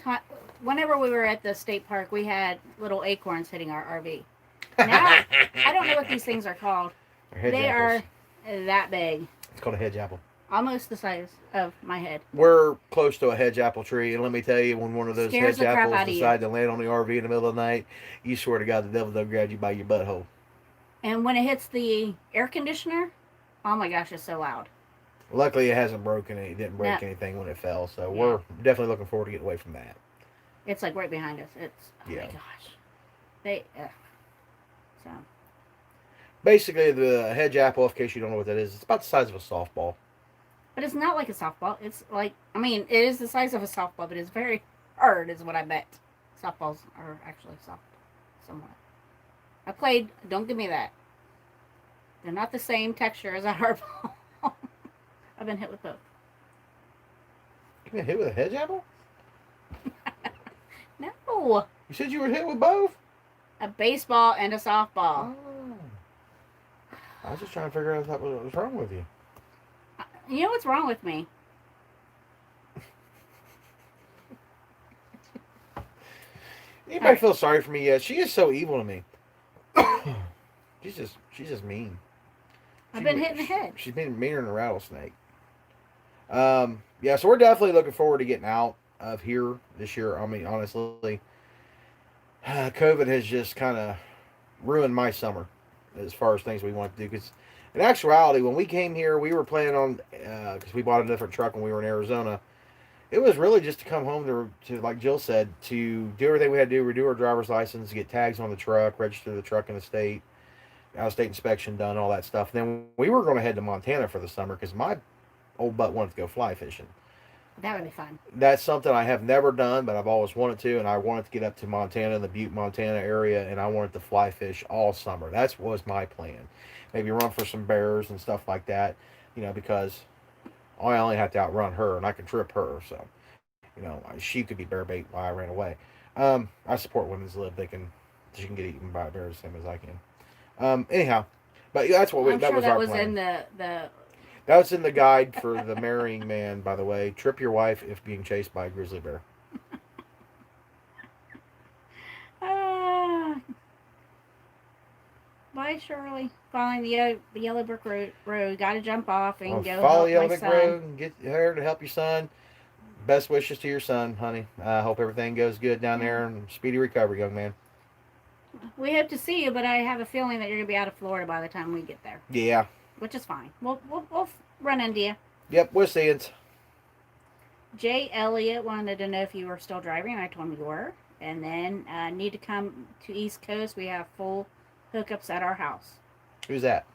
Speaker 2: time, whenever we were at the state park, we had little acorns hitting our RV. Now, I don't know what these things are called. They are that big,
Speaker 1: It's called a hedge apple.
Speaker 2: almost the size of my head.
Speaker 1: We're close to a hedge apple tree, and let me tell you, when one of those
Speaker 2: Scares
Speaker 1: hedge
Speaker 2: the crap out
Speaker 1: apples
Speaker 2: of
Speaker 1: decide to land on the RV in the middle of the night, you swear to God, the devil don't grab you by your butthole.
Speaker 2: And when it hits the air conditioner, oh my gosh, it's so loud.
Speaker 1: Luckily, it hasn't broken it. It didn't break
Speaker 2: No.
Speaker 1: anything when it fell, so
Speaker 2: Yeah.
Speaker 1: we're definitely looking forward to getting away from that.
Speaker 2: It's like right behind us. It's, oh
Speaker 1: Yeah.
Speaker 2: my gosh. So,
Speaker 1: Basically, the hedge apple, in case you don't know what that is, it's about the size of a softball.
Speaker 2: but it's not like a softball. It's like, I mean, it is the size of a softball, but it's very hard, is what I bet. Softballs are actually soft, somewhat. I played, don't give me that. They're not the same texture as a hardball. I've been hit with both.
Speaker 1: You been hit with a hedge apple?
Speaker 2: No,
Speaker 1: You said you were hit with both?
Speaker 2: a baseball and a softball.
Speaker 1: Oh. I was just trying to figure out what was wrong with you.
Speaker 2: You know what's wrong with me?
Speaker 1: Anybody
Speaker 2: Alright.
Speaker 1: feel sorry for me yet? She is so evil to me. she's just mean.
Speaker 2: I've been hit in the head.
Speaker 1: She's been meaner than a rattlesnake. Yeah, so we're definitely looking forward to getting out of here this year. I mean, honestly, COVID has just kind of ruined my summer as far as things we want to do. Because in actuality, when we came here, we were planning on because we bought a different truck when we were in Arizona. It was really just to come home to like Jill said, to do everything we had to do, redo our driver's license, get tags on the truck, register the truck in the state, out-of-state inspection done, all that stuff. And then we were going to head to Montana for the summer because my old butt wanted to go fly fishing.
Speaker 2: That would be fun.
Speaker 1: That's something I have never done, but I've always wanted to, and I wanted to get up to Montana, the Butte, Montana area, and I wanted to fly fish all summer. That was my plan. Maybe run for some bears and stuff like that, because I only have to outrun her, and I can trip her, so, she could be bear bait while I ran away. I support women's lib. She can get eaten by a bear the same as I can. Anyhow, but that's what
Speaker 2: I'm
Speaker 1: that
Speaker 2: sure
Speaker 1: was
Speaker 2: that
Speaker 1: our
Speaker 2: was
Speaker 1: plan.
Speaker 2: in the
Speaker 1: That was in the guide for the marrying man, by the way. Trip your wife if being chased by a grizzly bear.
Speaker 2: Bye, Shirley. Following the yellow brick road. Got to jump off and go
Speaker 1: Follow
Speaker 2: help
Speaker 1: Yellow
Speaker 2: my
Speaker 1: Brick
Speaker 2: son.
Speaker 1: Road and get her to help your son. Best wishes to your son, honey. I hope everything goes good down there and speedy recovery, young man.
Speaker 2: We hope to see you, but I have a feeling that you're gonna be out of Florida by the time we get there,
Speaker 1: Yeah.
Speaker 2: which is fine. We'll run into you.
Speaker 1: Yep, we're seeing.
Speaker 2: Jay Elliott wanted to know if you were still driving. I told him you were. And then need to come to East Coast. We have full hookups at our house.
Speaker 1: Who's that?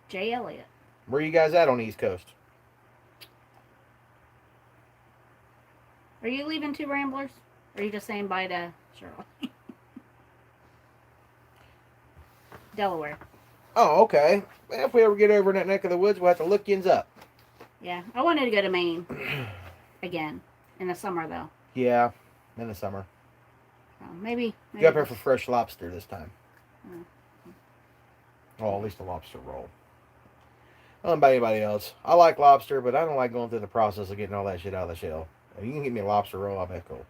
Speaker 2: Jay Elliott.
Speaker 1: Where are you guys at on the East Coast?
Speaker 2: Are you leaving too, Ramblers? Or are you just saying bye to Shirley? Delaware.
Speaker 1: Oh, okay. Well, if we ever get over in that neck of the woods, we'll have to look yins up.
Speaker 2: Yeah, I wanted to go to Maine again in the summer though.
Speaker 1: Yeah, in the summer.
Speaker 2: Maybe
Speaker 1: Go up here for fresh lobster this time.
Speaker 2: Mm.
Speaker 1: Oh, at least a lobster roll. I don't know about anybody else. I like lobster, but I don't like going through the process of getting all that shit out of the shell. If you can get me a lobster roll, I'll be cool.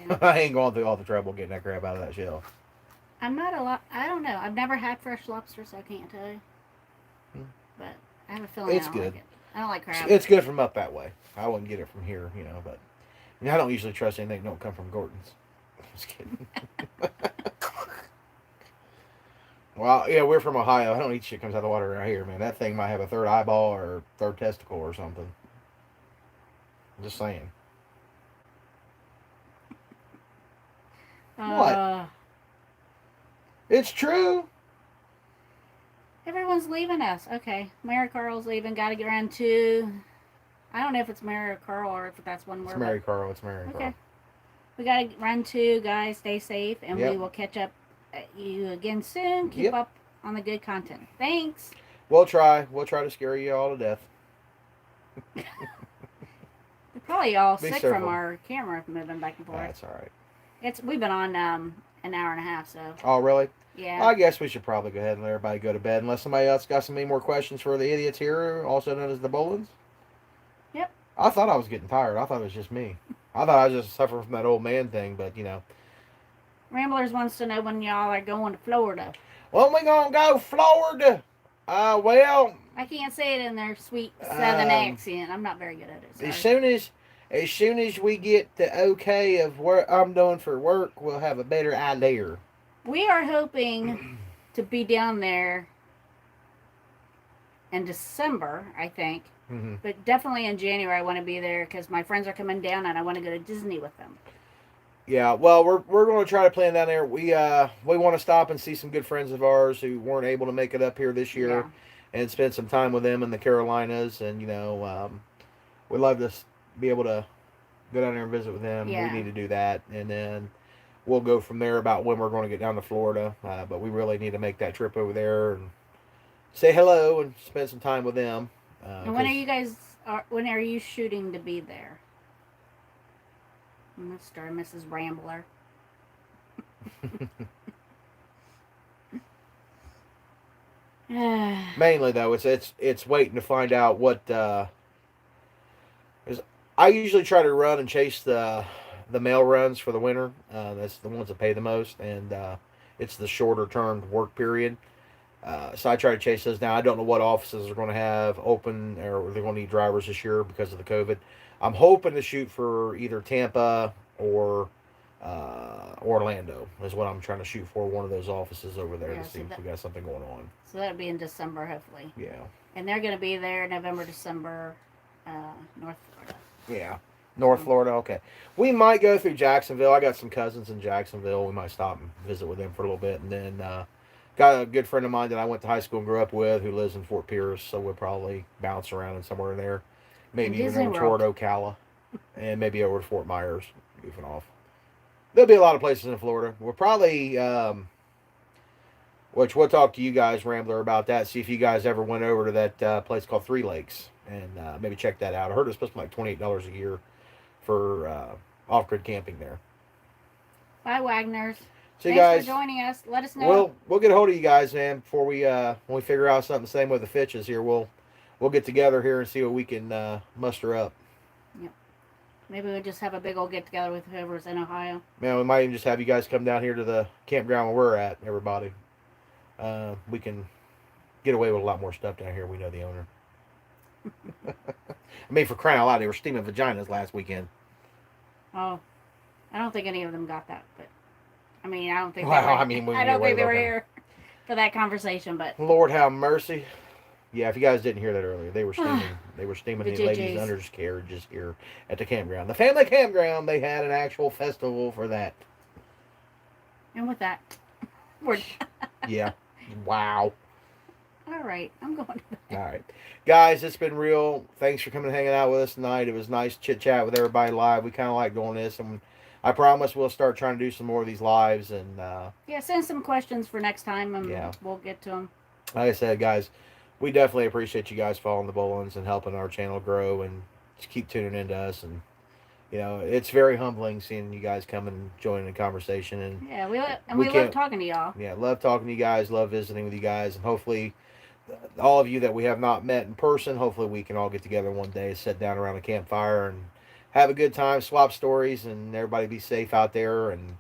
Speaker 2: Yeah.
Speaker 1: I ain't going through all the trouble getting that crap out of that shell.
Speaker 2: I'm not a lot. I don't know. I've never had fresh lobster, so I can't tell you. But I have a feeling
Speaker 1: It's
Speaker 2: I don't
Speaker 1: good.
Speaker 2: like it. I don't like crab.
Speaker 1: It's good from up that way. I wouldn't get it from here, you know, but I don't usually trust anything that don't come from Gordon's. Just kidding. Well, yeah, we're from Ohio. I don't eat shit comes out of the water right here, man. That thing might have a third eyeball or third testicle or something. I'm just saying. What? It's true.
Speaker 2: Everyone's leaving us. Okay. Mary Carl's leaving. Got to get around to. I don't know if it's Mary or Carl or if that's one word.
Speaker 1: It's Mary Carl. It's Mary Carl.
Speaker 2: Okay. We got to run to, guys. Stay safe, and
Speaker 1: Yep.
Speaker 2: we will catch up at you again soon. Keep
Speaker 1: Yep.
Speaker 2: up on the good content. Thanks.
Speaker 1: We'll try. We'll try to scare you all to death.
Speaker 2: We're probably all
Speaker 1: Be
Speaker 2: sick
Speaker 1: careful.
Speaker 2: from our camera moving back and forth.
Speaker 1: That's all right.
Speaker 2: We've been on an hour and a half, so
Speaker 1: Oh, really?
Speaker 2: yeah.
Speaker 1: I guess we should probably go ahead and let everybody go to bed unless somebody else got some more questions for the idiots here, also known as the Bolins.
Speaker 2: Yep.
Speaker 1: I thought I was getting tired. I thought it was just me. I thought I was just suffering from that old man thing, but you know.
Speaker 2: Ramblers wants to know when y'all are going to Florida.
Speaker 1: When we gonna go Florida? Well,
Speaker 2: I can't say it in their sweet southern
Speaker 1: Um,
Speaker 2: accent. I'm not very good at it.
Speaker 1: as
Speaker 2: Sorry.
Speaker 1: soon as we get the okay of what I'm doing for work, we'll have a better idea.
Speaker 2: We are hoping to be down there in December, I think.
Speaker 1: Mm-hmm.
Speaker 2: But definitely in January, I want to be there because my friends are coming down and I want to go to Disney with them.
Speaker 1: Yeah, well, we're going to try to plan down there. We want to stop and see some good friends of ours who weren't able to make it up here this year,
Speaker 2: Yeah.
Speaker 1: and spend some time with them in the Carolinas. And you know, we'd love to be able to go down there and visit with them.
Speaker 2: Yeah.
Speaker 1: We need to do that, and then we'll go from there about when we're going to get down to Florida. But we really need to make that trip over there and say hello and spend some time with them.
Speaker 2: And when are you guys? When are you shooting to be there? Mr. and Mrs. Rambler.
Speaker 1: Mainly though, it's waiting to find out what. I usually try to run and chase the mail runs for the winter. That's the ones that pay the most, and it's the shorter term work period. So I try to chase those now. I don't know what offices are going to have open or they're going to need drivers this year because of the COVID. I'm hoping to shoot for either Tampa or Orlando is what I'm trying to shoot for. One of those offices over there
Speaker 2: Yeah,
Speaker 1: to see
Speaker 2: so
Speaker 1: if
Speaker 2: that-
Speaker 1: we got something going on.
Speaker 2: So that'll be in December, hopefully.
Speaker 1: Yeah.
Speaker 2: And they're going to be there November, December, North Florida.
Speaker 1: Yeah. North Florida, okay. We might go through Jacksonville. I got some cousins in Jacksonville. We might stop and visit with them for a little bit. And then got a good friend of mine that I went to high school and grew up with who lives in Fort Pierce. So we'll probably bounce around in somewhere in there. Maybe even
Speaker 2: Disney
Speaker 1: over
Speaker 2: World.
Speaker 1: toward Ocala. And maybe over to Fort Myers, goofing off. There'll be a lot of places in Florida. We'll probably, which we'll talk to you guys, Rambler, about that. See if you guys ever went over to that place called Three Lakes and maybe check that out. I heard it's supposed to be like $28 a year for off-grid camping there.
Speaker 2: Bye, Wagners.
Speaker 1: So you
Speaker 2: Thanks
Speaker 1: guys,
Speaker 2: for joining us. Let us know.
Speaker 1: we'll get a hold of you guys, man, before we when we figure out something. Same with the Fitches here. We'll get together here and see what we can muster up.
Speaker 2: Maybe we'll just have a big old get together with whoever's in Ohio.
Speaker 1: Man, we might even just have you guys come down here to the campground where we're at, everybody. We can get away with a lot more stuff down here. We know the owner. I mean, for crying out loud, they were steaming vaginas last weekend.
Speaker 2: Oh, I don't think any of them got that, but I mean, I don't think.
Speaker 1: Well,
Speaker 2: they were,
Speaker 1: I mean, we
Speaker 2: I
Speaker 1: can
Speaker 2: don't
Speaker 1: get away
Speaker 2: think they
Speaker 1: with
Speaker 2: were
Speaker 1: that.
Speaker 2: here for that conversation, but
Speaker 1: Lord have mercy. Yeah, if you guys didn't hear that earlier, they were steaming. They were steaming the ladies'
Speaker 2: Vajayjays.
Speaker 1: undercarriages here at the campground. The family campground. They had an actual festival for that.
Speaker 2: And with that, we're
Speaker 1: Yeah. Wow.
Speaker 2: all right. I'm going to bed.
Speaker 1: All right, guys, it's been real. Thanks for coming and hanging out with us tonight. It was nice chit chat with everybody live. We kind of like doing this, and I promise we'll start trying to do some more of these lives. And
Speaker 2: Yeah, send some questions for next time, and
Speaker 1: Yeah.
Speaker 2: we'll get to them.
Speaker 1: like I said, guys, we definitely appreciate you guys following the Bolins and helping our channel grow, and just keep tuning into us. And it's very humbling seeing you guys come and join the conversation. And
Speaker 2: Yeah, we
Speaker 1: We
Speaker 2: love
Speaker 1: can't-
Speaker 2: talking to y'all.
Speaker 1: yeah, love talking to you guys. Love visiting with you guys, and hopefully all of you that we have not met in person, hopefully we can all get together one day, sit down around a campfire and have a good time, swap stories, and everybody be safe out there, and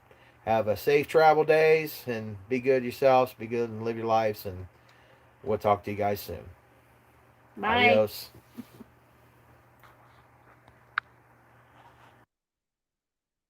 Speaker 1: have a safe travel days, and be good yourselves, be good and live your lives, and we'll talk to you guys soon.
Speaker 2: Bye.
Speaker 1: Adios.